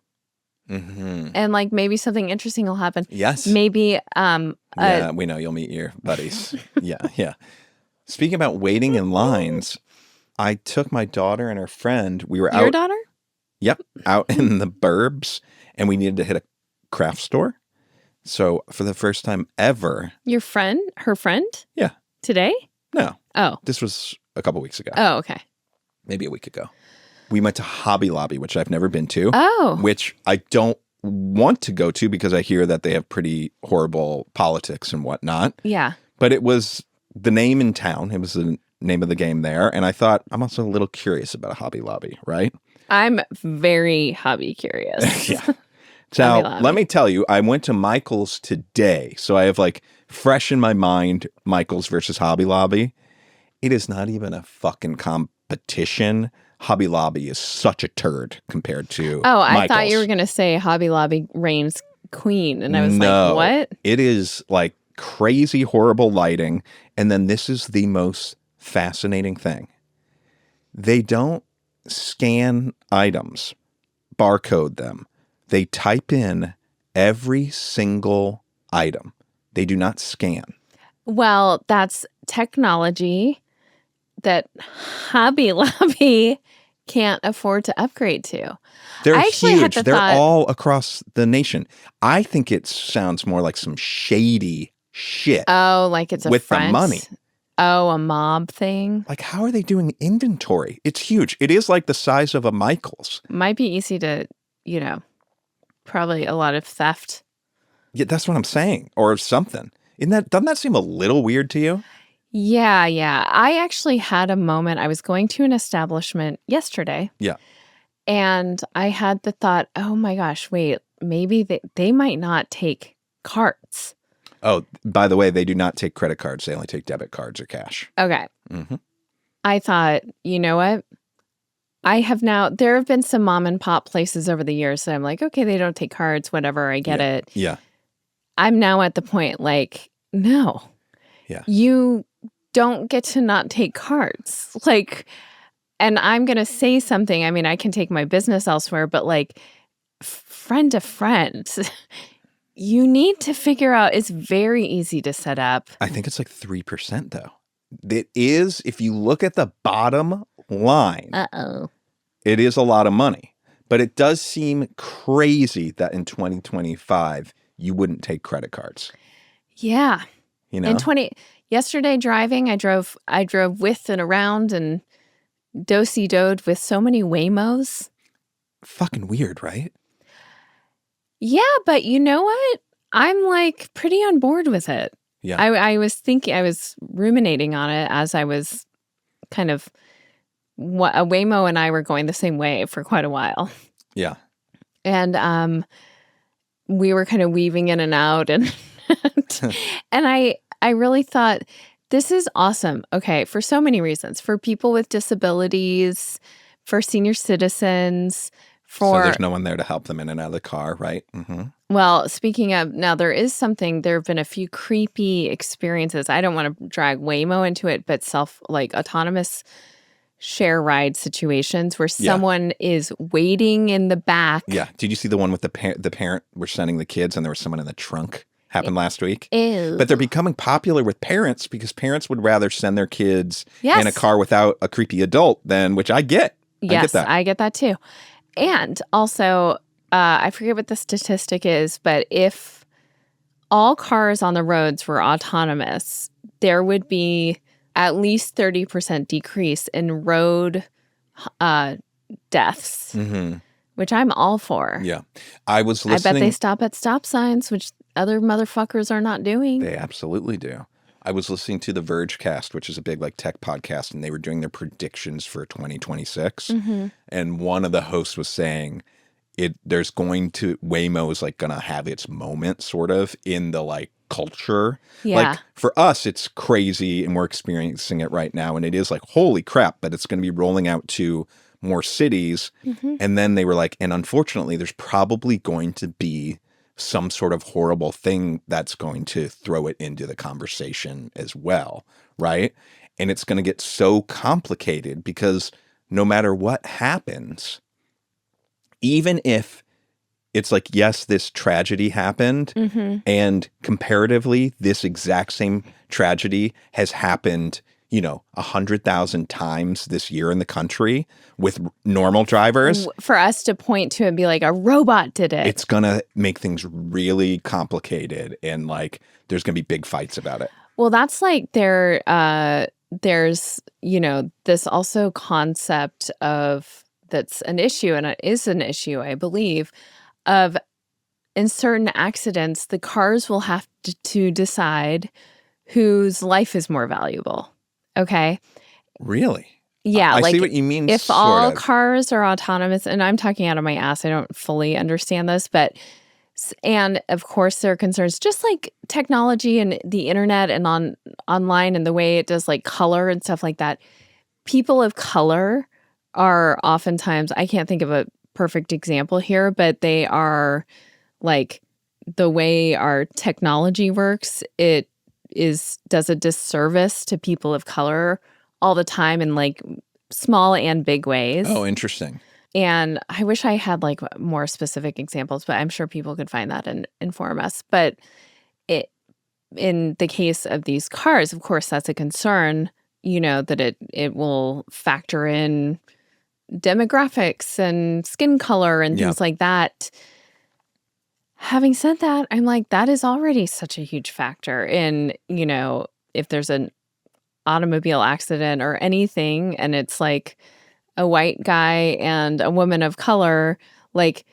Mm-hmm. And like maybe something interesting will happen. Yes. Maybe Yeah, we know you'll meet your buddies. Yeah. Speaking about waiting in lines, I took my daughter and her friend. We were your out. daughter? Yep, out in the burbs, and we needed to hit a craft store. So for the first time ever, Your friend? Her friend? Yeah. Today? No, Oh. this was a couple weeks ago. Oh, okay. Maybe a week ago. We went to Hobby Lobby, which I've never been to. Oh. Which I don't want to go to because I hear that they have pretty horrible politics and whatnot. Yeah. But it was the name in town. It was the name of the game there. And I thought, I'm also a little curious about a Hobby Lobby, right? I'm very hobby curious. Yeah. Hobby So Lobby. let me tell you, I went to Michael's today. So I have like fresh in my mind Michael's versus Hobby Lobby. It is not even a fucking competition. Hobby Lobby is such a turd compared to Oh, I Michael's. thought you were going to say Hobby Lobby reigns queen. And I was No. like, what? It is like crazy, horrible lighting. And then this is the most fascinating thing. They don't scan items, barcode them. They type in every single item. They do not scan. Well, that's technology that Hobby Lobby can't afford to upgrade to. They're I actually had huge. the They're thought- all across the nation. I think it sounds more like some shady shit. Oh, like it's a With the front? money. Oh, a mob thing? Like, how are they doing inventory? It's huge. It is like the size of a Michael's. Might be easy to, probably a lot of theft. Yeah, that's what I'm saying. Or something. Doesn't that seem a little weird to you? Yeah. I actually had a moment. I was going to an establishment yesterday. Yeah. And I had the thought, oh my gosh, wait, maybe they might not take cards. Oh, by the way, they do not take credit cards. They only take debit cards or cash. Okay. Mm-hmm. I thought, you know what? There have been some mom and pop places over the years that I'm like, okay, they don't take cards, whatever, I get it. Yeah. I'm now at the point like, no. Yeah. You don't get to not take cards. Like, and I'm going to say something. I mean, I can take my business elsewhere, but like friend to friend, you need to figure out, it's very easy to set up. I think it's like 3% though. It is, if you look at the bottom line, Uh-oh. it is a lot of money. But it does seem crazy that in 2025, you wouldn't take credit cards. Yeah. You know? Yesterday driving, I drove with and around and do-si-doed with so many Waymos. Fucking weird, right? Yeah, but you know what? I'm like pretty on board with it. Yeah. I was ruminating on it as I was kind of, Waymo and I were going the same way for quite a while. Yeah. And we were kind of weaving in and out and and I really thought, this is awesome. Okay, for so many reasons. For people with disabilities, for senior citizens, So there's no one there to help them in and out of the car, right? Mm-hmm. Well, speaking of, now there have been a few creepy experiences. I don't want to drag Waymo into it, but autonomous share ride situations where someone is waiting in the back. Yeah. Did you see the one with the parent were sending the kids and there was someone in the trunk? Happened last week. Ew. But they're becoming popular with parents because parents would rather send their kids Yes. in a car without a creepy adult than, which I get. Yes, I get that too. And also, I forget what the statistic is, but if all cars on the roads were autonomous, there would be at least 30% decrease in road deaths, which I'm all for. Yeah. I was listening. I bet they stop at stop signs, which other motherfuckers are not doing. They absolutely do. I was listening to the Vergecast, which is a big like tech podcast, and they were doing their predictions for 2026. And one of the hosts was saying Waymo is like gonna have its moment sort of in the like culture. Yeah. Like for us, it's crazy and we're experiencing it right now. And it is like, holy crap, but it's gonna be rolling out to more cities. And then they were like, and unfortunately, there's probably going to be some sort of horrible thing that's going to throw it into the conversation as well, right? And it's going to get so complicated because no matter what happens, even if it's like, yes, this tragedy happened, and comparatively, this exact same tragedy has happened, 100,000 times this year in the country with normal drivers. For us to point to and be like, a robot did it. It's going to make things really complicated, and like there's going to be big fights about it. Well, that's like there's, this also concept of that's an issue, and it is an issue, I believe, of in certain accidents, the cars will have to decide whose life is more valuable. Okay. Really? Yeah. I see what you mean. If all cars are autonomous, and I'm talking out of my ass, I don't fully understand this, and of course there are concerns, just like technology and the internet and online and the way it does like color and stuff like that. People of color are oftentimes, I can't think of a perfect example here, but they are like the way our technology works, it does a disservice to people of color all the time in like small and big ways. Oh, interesting. And I wish I had like more specific examples, but I'm sure people could find that and inform us. But in the case of these cars, of course, that's a concern, that it will factor in demographics and skin color and things like that. Having said that, I'm like, that is already such a huge factor in, if there's an automobile accident or anything, and it's like a white guy and a woman of color, like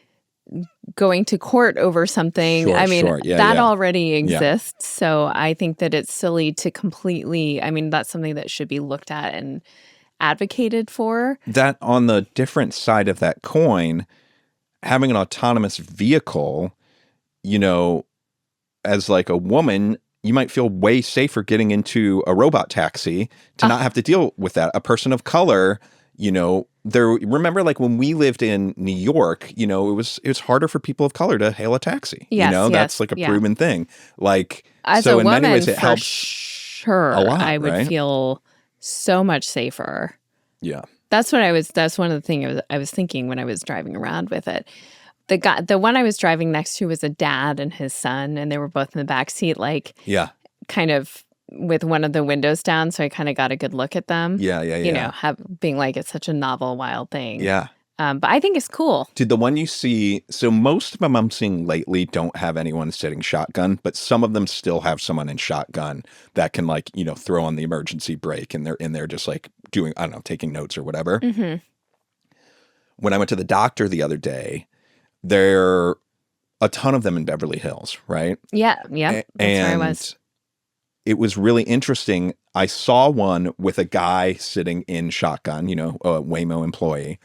going to court over something. Sure, I mean, that already exists. So I think that it's silly to completely, that's something that should be looked at and advocated for. That on the different side of that coin, having an autonomous vehicle, as like a woman, you might feel way safer getting into a robot taxi to not have to deal with that. A person of color, remember like when we lived in New York, it was harder for people of color to hail a taxi. Yes, that's like a proven thing. Like, as so a in woman, many ways it helps sure, a lot, I would right? feel so much safer. Yeah. That's one of the things I was thinking when I was driving around with it. The one I was driving next to was a dad and his son, and they were both in the back seat, like kind of with one of the windows down, so I kind of got a good look at them. Yeah. Being like, it's such a novel, wild thing. Yeah. But I think it's cool. Dude, the one you see, so most of them I'm seeing lately don't have anyone sitting shotgun, but some of them still have someone in shotgun that can like, throw on the emergency brake, and they're in there just like doing, I don't know, taking notes or whatever. When I went to the doctor the other day, there are a ton of them in Beverly Hills, right? Yeah. That's where I was. It was really interesting. I saw one with a guy sitting in shotgun, a Waymo employee.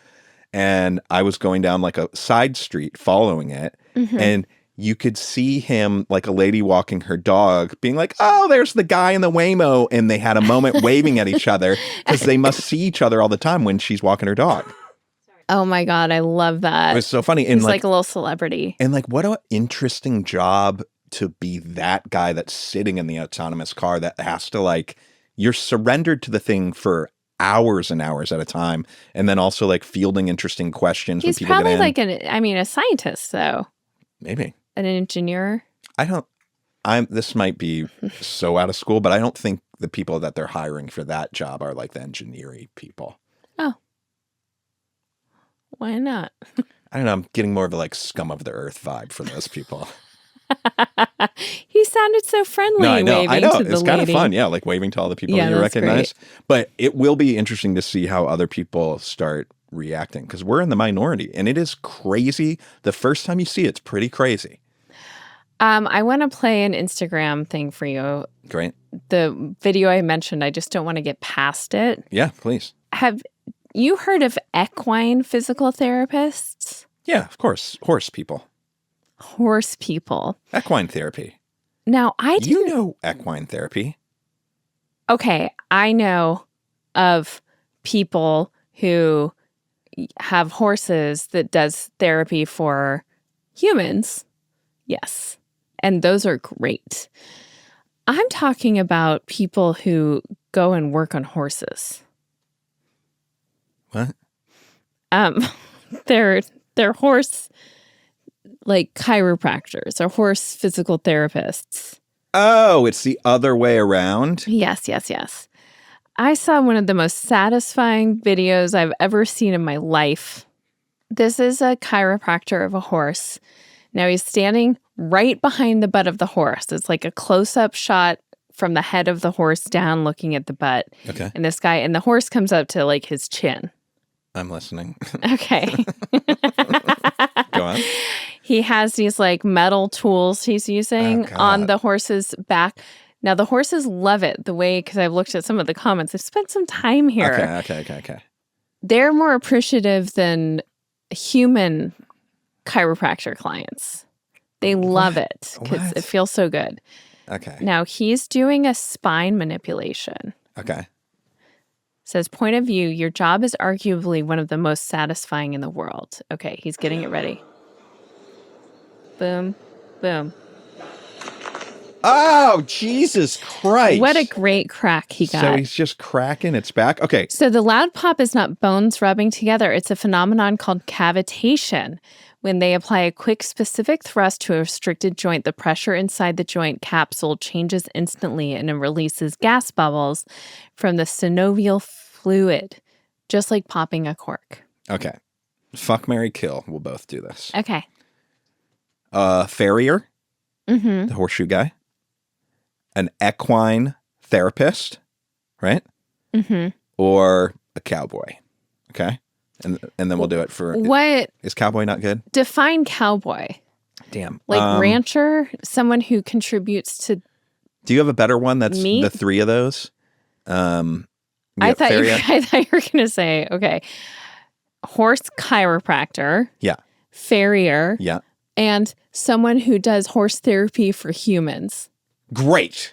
And I was going down like a side street following it. And you could see him, like a lady walking her dog, being like, oh, there's the guy in the Waymo. And they had a moment waving at each other because they must see each other all the time when she's walking her dog. Oh my God, I love that. It was so funny. And he's like a little celebrity. And like, what an interesting job to be that guy that's sitting in the autonomous car that has to like, you're surrendered to the thing for hours and hours at a time. And then also like fielding interesting questions. He's when people probably get in. like a scientist though. Maybe. An engineer. This might be so out of school, but I don't think the people that they're hiring for that job are like the engineering people. Oh. Why not? I don't know. I'm getting more of a like scum of the earth vibe from those people. He sounded so friendly. No, I know. To it's kind of fun. Yeah. Like waving to all the people that you recognize. Great. But it will be interesting to see how other people start reacting because we're in the minority and it is crazy. The first time you see it, it's pretty crazy. I want to play an Instagram thing for you. Great. The video I mentioned, I just don't want to get past it. Yeah, please. Have you heard of equine physical therapists? Yeah, of course. Horse people. Horse people. Equine therapy. Now, You know equine therapy. Okay, I know of people who have horses that does therapy for humans. Yes. And those are great. I'm talking about people who go and work on horses. What? They're horse like chiropractors or horse physical therapists. Oh, it's the other way around? Yes. I saw one of the most satisfying videos I've ever seen in my life. This is a chiropractor of a horse. Now he's standing right behind the butt of the horse. It's like a close-up shot from the head of the horse down looking at the butt. Okay. And the horse comes up to like his chin. I'm listening. Okay. Go on. He has these like metal tools he's using on the horse's back. Now the horses love it because I've looked at some of the comments. I've spent some time here. Okay. They're more appreciative than human chiropractor clients. They love it because it feels so good. Okay. Now he's doing a spine manipulation. Okay. Says, point of view, your job is arguably one of the most satisfying in the world. Okay, he's getting it ready. Boom, boom. Oh, Jesus Christ. What a great crack he got. So he's just cracking its back? Okay. So the loud pop is not bones rubbing together. It's a phenomenon called cavitation. When they apply a quick, specific thrust to a restricted joint, the pressure inside the joint capsule changes instantly and it releases gas bubbles from the synovial fluid, just like popping a cork. Okay. Fuck, marry, kill. We'll both do this. Okay. Farrier, the horseshoe guy. An equine therapist, right? Or a cowboy. Okay. And then we'll do it for... What? Is cowboy not good? Define cowboy. Damn. Like rancher? Someone who contributes to... Do you have a better one that's meat? the three of those? I thought you were going to say, okay, horse chiropractor. Yeah. Farrier. Yeah. And someone who does horse therapy for humans. Great.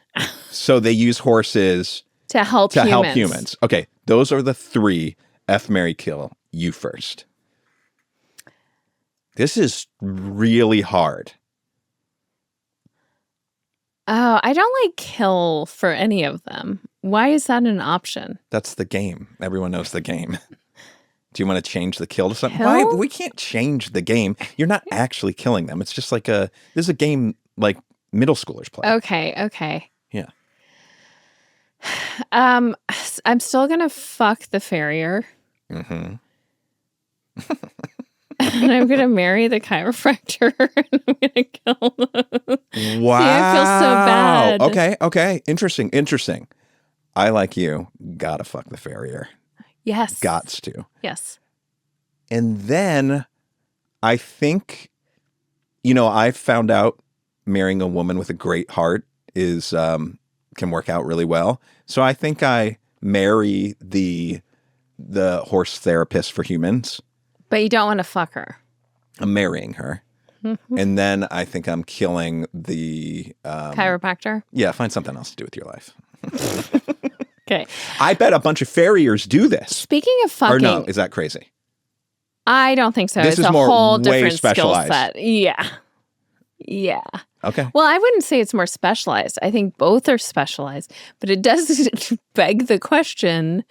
So they use horses... To help humans. Okay. Those are the three. F, marry, kill. You first. This is really hard. Oh, I don't like kill for any of them. Why is that an option? That's the game. Everyone knows the game. Do you want to change the kill to something? Kill? Why? We can't change the game. You're not actually killing them. It's just like this is a game like middle schoolers play. Okay. Yeah. I'm still going to fuck the farrier. Mm-hmm. And I'm going to marry the chiropractor. And I'm going to kill them. Wow. See, I feel so bad. Okay. Interesting. I, like you, gotta fuck the farrier. Yes. Gots to. Yes. And then I think, I've found out marrying a woman with a great heart can work out really well. So I think I marry the horse therapist for humans. But you don't want to fuck her. I'm marrying her. And then I think I'm killing the... chiropractor? Yeah, find something else to do with your life. Okay. I bet a bunch of farriers do this. Speaking of fucking... Or no, is that crazy? I don't think so. This it's is a more whole way different skill specialized. set. Yeah. Okay. Well, I wouldn't say it's more specialized. I think both are specialized. But it does beg the question,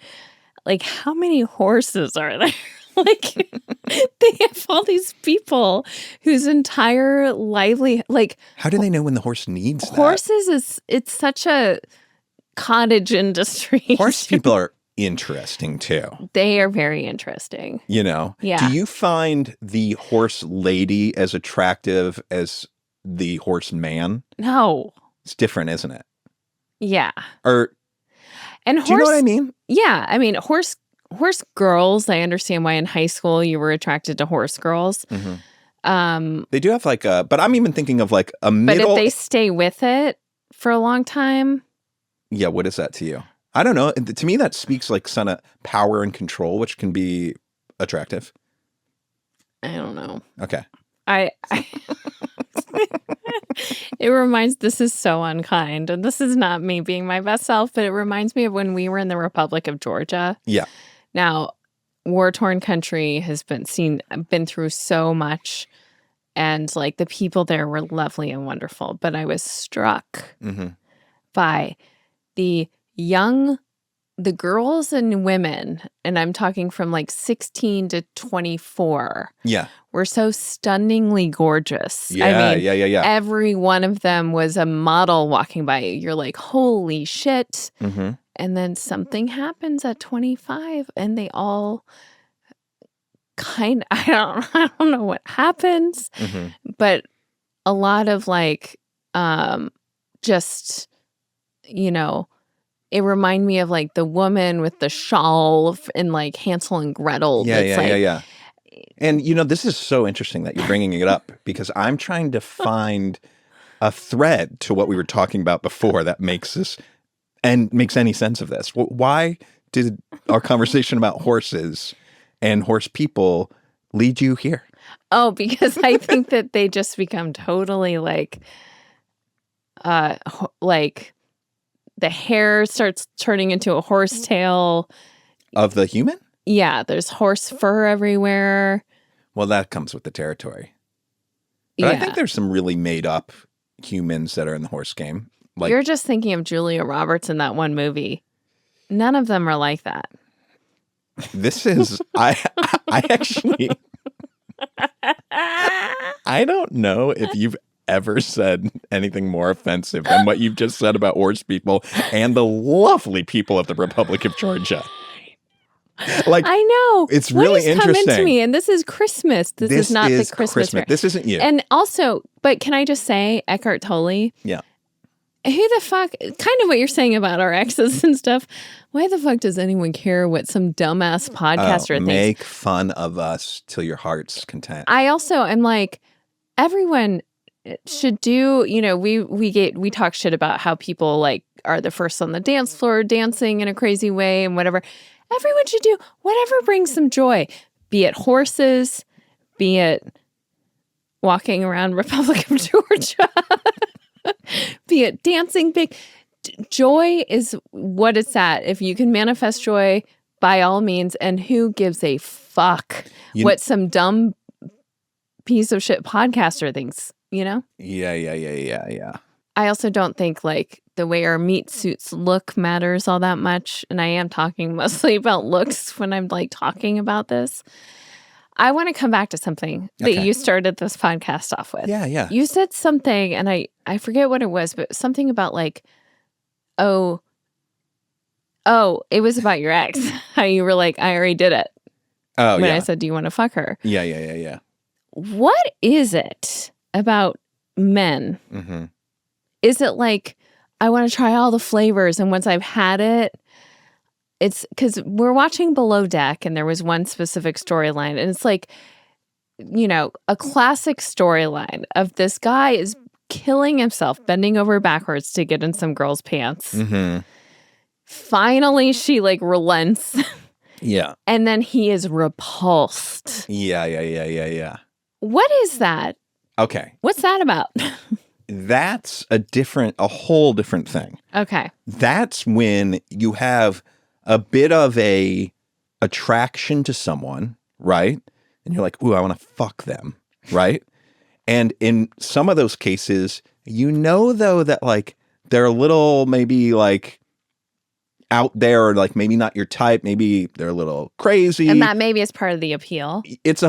like, how many horses are there? Like, they have all these people whose entire livelihood, like... How do they know when the horse needs that? Horses it's such a cottage industry. Horse people are interesting, too. They are very interesting. Yeah. Do you find the horse lady as attractive as the horse man? No. It's different, isn't it? Yeah. And do you know what I mean? Yeah. I mean, horse girls, I understand why in high school you were attracted to horse girls. They do have like but I'm even thinking of like a But middle. if they stay with it for a long time. Yeah, what is that to you? I don't know. To me, that speaks like kind of power and control, which can be attractive. I don't know. Okay. I It reminds, this is so unkind, and this is not me being my best self, but it reminds me of when we were in the Republic of Georgia. Yeah. Now, war-torn country has been through so much, and like the people there were lovely and wonderful, but I was struck by the girls and women, and I'm talking from like 16 to 24. Yeah. Were so stunningly gorgeous. Yeah, I mean, yeah. every one of them was a model walking by you. You're like, holy shit. Mm-hmm. And then something happens at 25 and they all I don't know what happens, but a lot of like, just, you know, it reminded me of like the woman with the shawl in like Hansel and Gretel. Yeah. And, you know, this is so interesting that you're bringing it up because I'm trying to find a thread to what we were talking about before that makes any sense of this. Why did our conversation about horses and horse people lead you here? Oh, because I think that they just become totally like the hair starts turning into a horse tail. Of the human? Yeah, there's horse fur everywhere. Well, that comes with the territory. But I think there's some really made up humans that are in the horse game. Like, you're just thinking of Julia Roberts in that one movie. None of them are like that. This is, I actually, I don't know if you've ever said anything more offensive than what you've just said about horse people and the lovely people of the Republic of Georgia. Like, I know. It's really interesting. Come into me, and this is Christmas. This is not the Christmas fair. This isn't you. And also, but can I just say, Eckhart Tolle? Yeah. Who the fuck, kind of what you're saying about our exes and stuff, why the fuck does anyone care what some dumbass podcaster thinks? Make fun of us till your heart's content. I also am like, everyone should do, you know, we talk shit about how people like are the first on the dance floor dancing in a crazy way and whatever. Everyone should do whatever brings them joy, be it horses, be it walking around Republic of Georgia, be it dancing big. Joy is what it's at. If you can manifest joy, by all means, and who gives a fuck what some dumb piece of shit podcaster thinks, you know? Yeah. I also don't think like the way our meat suits look matters all that much. And I am talking mostly about looks when I'm like talking about this. I want to come back to something that you started this podcast off with. Yeah. You said something, and I forget what it was, but something about like, oh, it was about your ex. How you were like, I already did it. Oh, when I said, do you want to fuck her? Yeah. What is it about men? Mm-hmm. Is it like, I want to try all the flavors, and once I've had it, it's because we're watching Below Deck, and there was one specific storyline, and it's like, you know, a classic storyline of this guy is killing himself, bending over backwards to get in some girl's pants. Mm-hmm. Finally, she like relents. Yeah. And then he is repulsed. Yeah. What is that? Okay. What's that about? That's a whole different thing. Okay. That's when you have a bit of a attraction to someone, right? And you're like, ooh, I want to fuck them, right? And in some of those cases, you know, though, that like they're a little maybe like out there, or like maybe not your type. Maybe they're a little crazy. And that maybe is part of the appeal. It's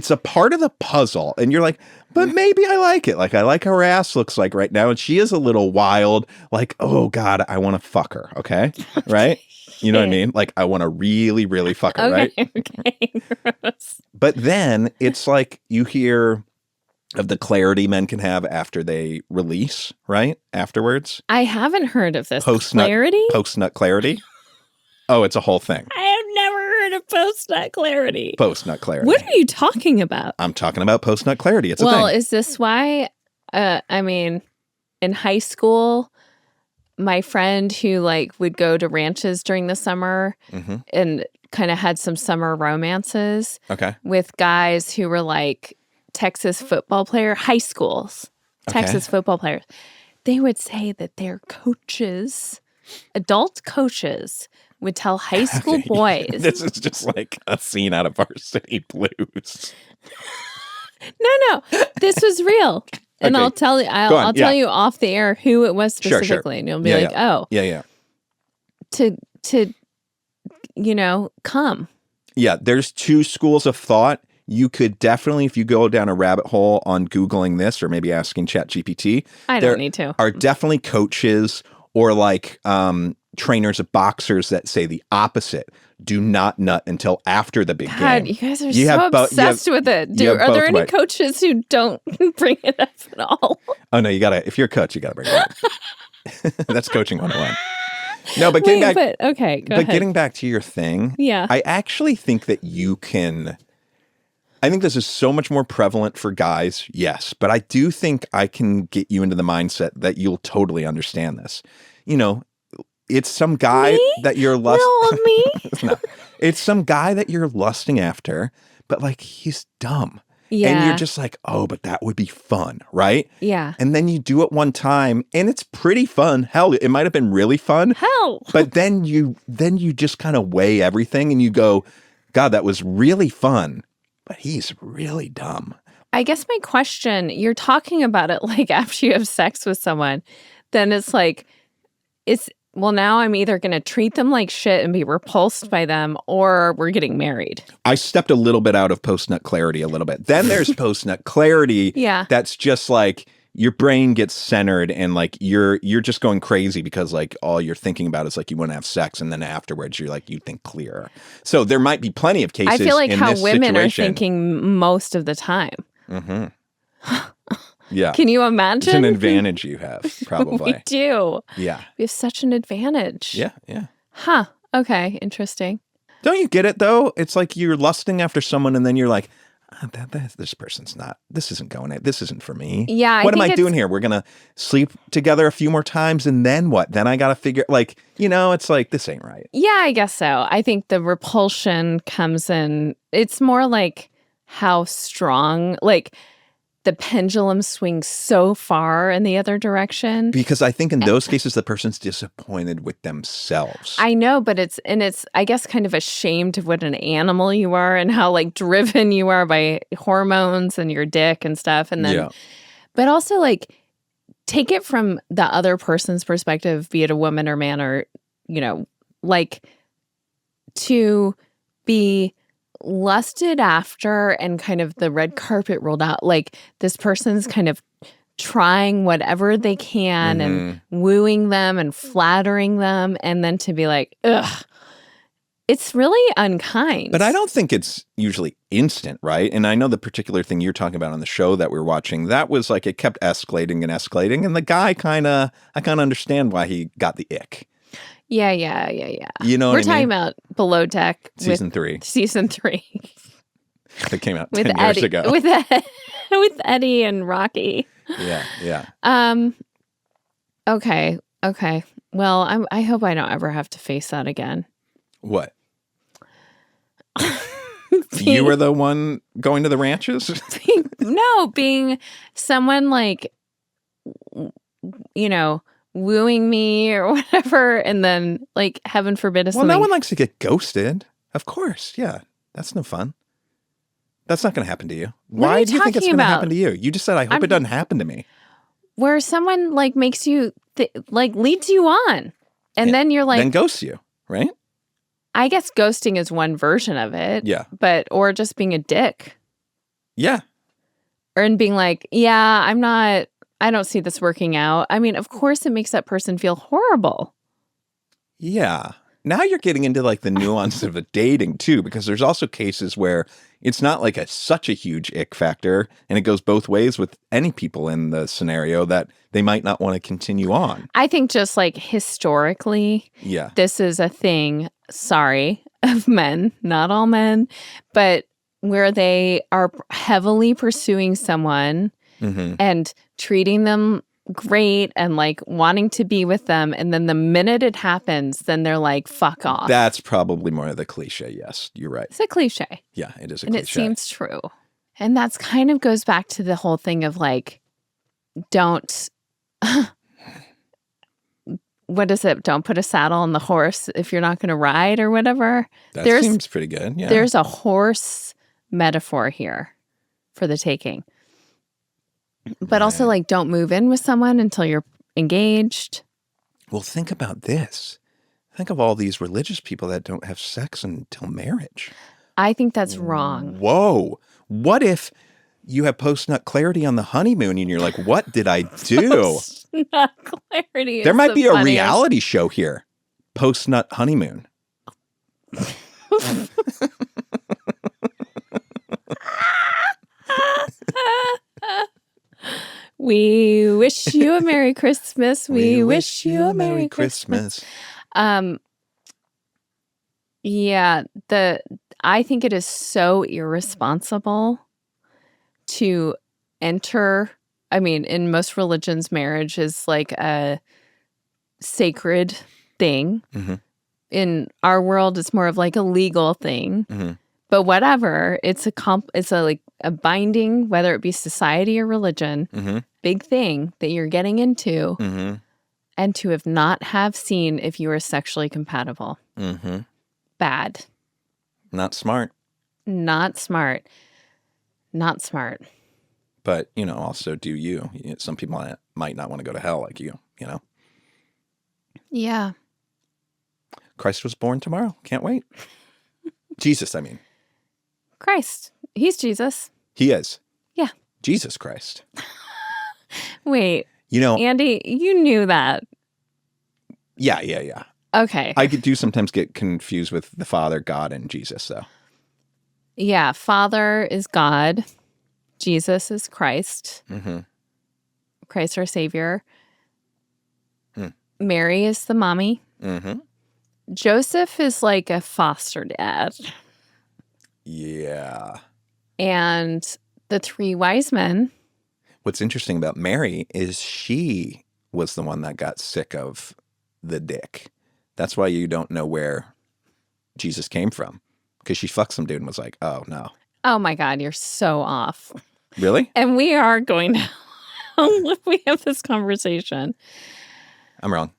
a part of the puzzle. And you're like, but maybe I like it. Like, I like how her ass looks like right now. And she is a little wild. Like, oh God, I want to fuck her. Okay. Right. You know what I mean? Like, I want to really, really fuck her. Okay, right. Okay. Gross. But then it's like you hear of the clarity men can have after they release, right? Afterwards. I haven't heard of this. Post-nut clarity? Post-nut clarity. Oh, it's a whole thing. I have never heard part of post-nut clarity. Post-nut clarity. What are you talking about? I'm talking about post-nut clarity. It's a Well, thing. is this why, I mean, in high school, my friend who like would go to ranches during the summer and kind of had some summer romances with guys who were like Texas football player, high schools, Texas football players. They would say that their coaches, adult coaches, would tell high school boys. This is just like a scene out of Varsity Blues. No, this was real. And Okay. I'll tell you, I'll tell you off the air who it was specifically, and you'll be like, "Oh, to come." Yeah, there's two schools of thought. You could definitely, if you go down a rabbit hole on Googling this or maybe asking ChatGPT, I don't need to. Are definitely coaches or like trainers of boxers that say the opposite. Do not nut until after the big God, game. you guys are so obsessed with it. Are there any coaches who don't bring it up at all? Oh, no, if you're a coach, you got to bring it up. That's coaching 101. No, but getting getting back to your thing, I actually think that I think this is so much more prevalent for guys, yes, but I do think I can get you into the mindset that you'll totally understand this. You know, it's some guy that you're it's some guy that you're lusting after, but like he's dumb. Yeah. And you're just like, oh, but that would be fun, right? Yeah. And then you do it one time and it's pretty fun. Hell, it might have been really fun. Hell. But then you just kind of weigh everything and you go, God, that was really fun, but he's really dumb. I guess my question, you're talking about it like after you have sex with someone, then it's like, well, now I'm either going to treat them like shit and be repulsed by them, or we're getting married. I stepped a little bit out of post-nut clarity a little bit. Then there's post-nut clarity. That's just like your brain gets centered and like you're just going crazy because like all you're thinking about is like you want to have sex and then afterwards you think clearer. So there might be plenty of cases. I feel like how women are thinking most of the time. Mm-hmm. Yeah. Can you imagine? It's an advantage you have, probably. We do. Yeah. We have such an advantage. Yeah, yeah. Huh. Okay. Interesting. Don't you get it, though? It's like you're lusting after someone and then you're like, this isn't for me. Yeah. What am I doing here? We're going to sleep together a few more times and then what? Then I got to figure, it's like, this ain't right. Yeah, I guess so. I think the repulsion comes in. It's more like how strong, like, the pendulum swings so far in the other direction. Because I think in those cases, the person's disappointed with themselves. I know, but it's, I guess, kind of ashamed of what an animal you are and how like driven you are by hormones and your dick and stuff. And then, but also like take it from the other person's perspective, be it a woman or man or, like to be lusted after and kind of the red carpet rolled out, like this person's kind of trying whatever they can and wooing them and flattering them, and then to be like, ugh, it's really unkind. But I don't think it's usually instant, right? And I know the particular thing you're talking about on the show that we're watching, that was like it kept escalating and escalating, and the guy I kind of understand why he got the ick. Yeah. You know, we're talking about Below Deck season 3. That came out 10 years ago with Eddie and Rocky. Yeah. Okay. Well, I hope I don't ever have to face that again. What? You were the one going to the ranches? being someone like, wooing me or whatever, and then like heaven forbid Well, no one likes to get ghosted. Of course. Yeah. That's no fun. That's not going to happen to you. Why do you think it's going to happen to you? You just said, I hope it doesn't happen to me. Where someone like makes you, leads you on. And then you're like. Then ghosts you, right? I guess ghosting is one version of it. Yeah. Or just being a dick. Yeah. And being like, I don't see this working out. I mean, of course it makes that person feel horrible. Yeah. now you're getting into like the nuance of a dating too, because there's also cases where it's not like such a huge ick factor, and it goes both ways with any people in the scenario that they might not want to continue on. I think just like historically, Yeah. this is a thing, sorry, of men, not all men, but where they are heavily pursuing someone and treating them great and like wanting to be with them. And then the minute it happens, then they're like, fuck off. That's probably more of the cliche. Yes, you're right. It's a cliche. Yeah, it is a And cliche. it seems true. And that's kind of goes back to the whole thing of like, don't, what is it? Don't put a saddle on the horse if you're not going to ride or whatever. That seems pretty good. Yeah. There's a horse metaphor here for the taking. But also like, don't move in with someone until you're engaged. Well, think about this. Think of all these religious people that don't have sex until marriage. I think that's wrong. Whoa. What if you have post-nut clarity on the honeymoon and you're like, what did I do? Not clarity. There is might the be a funniest. reality show here. Post-nut honeymoon. We wish you a Merry Christmas. We wish you a Merry Christmas. Yeah, I think it is so irresponsible to enter. I mean, in most religions, marriage is like a sacred thing. In our world, it's more of like a legal thing. But whatever, it's a binding, whether it be society or religion, big thing that you're getting into, and to have seen if you are sexually compatible. Bad. Not smart. Not smart. Not smart. But, also do you. Some people might not want to go to hell like you, Yeah. Christ was born tomorrow. Can't wait. Jesus, I mean. Christ. He's Jesus. He is. Yeah. Jesus Christ. Wait. Andy, you knew that. Yeah. Okay. I do sometimes get confused with the Father, God, and Jesus, though. Yeah. Father is God. Jesus is Christ. Christ our Savior. Mary is the mommy. Joseph is like a foster dad. Yeah. And the three wise men. What's interesting about Mary is she was the one that got sick of the dick. That's why you don't know where Jesus came from. Because she fucked some dude and was like, oh, no. Oh, my God. You're so off. Really? And we are going to if we have this conversation. I'm wrong.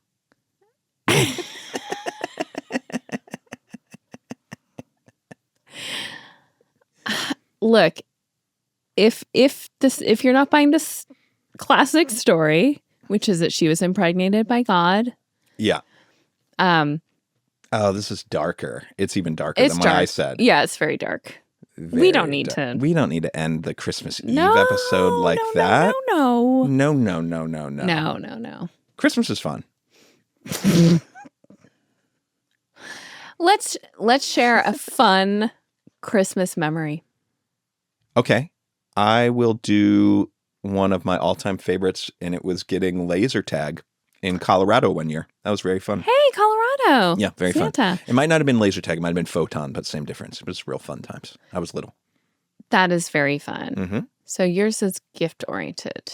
Look, if you're not buying this classic story, which is that she was impregnated by God. Yeah. Oh, this is darker. It's even darker than what I said. Yeah, it's very dark. We don't need to end the Christmas Eve episode like that. No. No. Christmas is fun. Let's share a fun Christmas memory. Okay. I will do one of my all-time favorites, and it was getting laser tag in Colorado one year. That was very fun. Hey, Colorado. Yeah, very Santa. fun. It might not have been laser tag. It might have been photon, but same difference. It was real fun times. I was little. That is very fun. So yours is gift-oriented.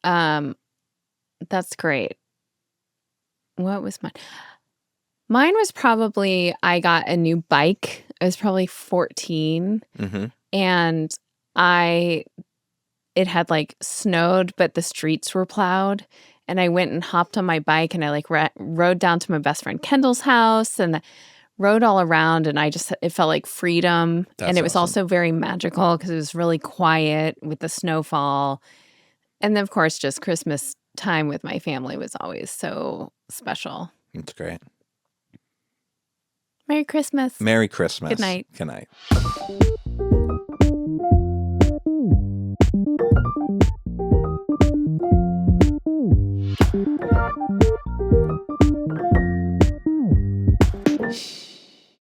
That's great. What was mine? Mine was probably, I got a new bike. I was probably 14. And it had like snowed, but the streets were plowed. And I went and hopped on my bike and I like rode down to my best friend Kendall's house and rode all around. And it felt like freedom. And it was also very magical because it was really quiet with the snowfall. And then, of course, just Christmas time with my family was always so special. It's great. Merry Christmas. Merry Christmas. Good night. Good night.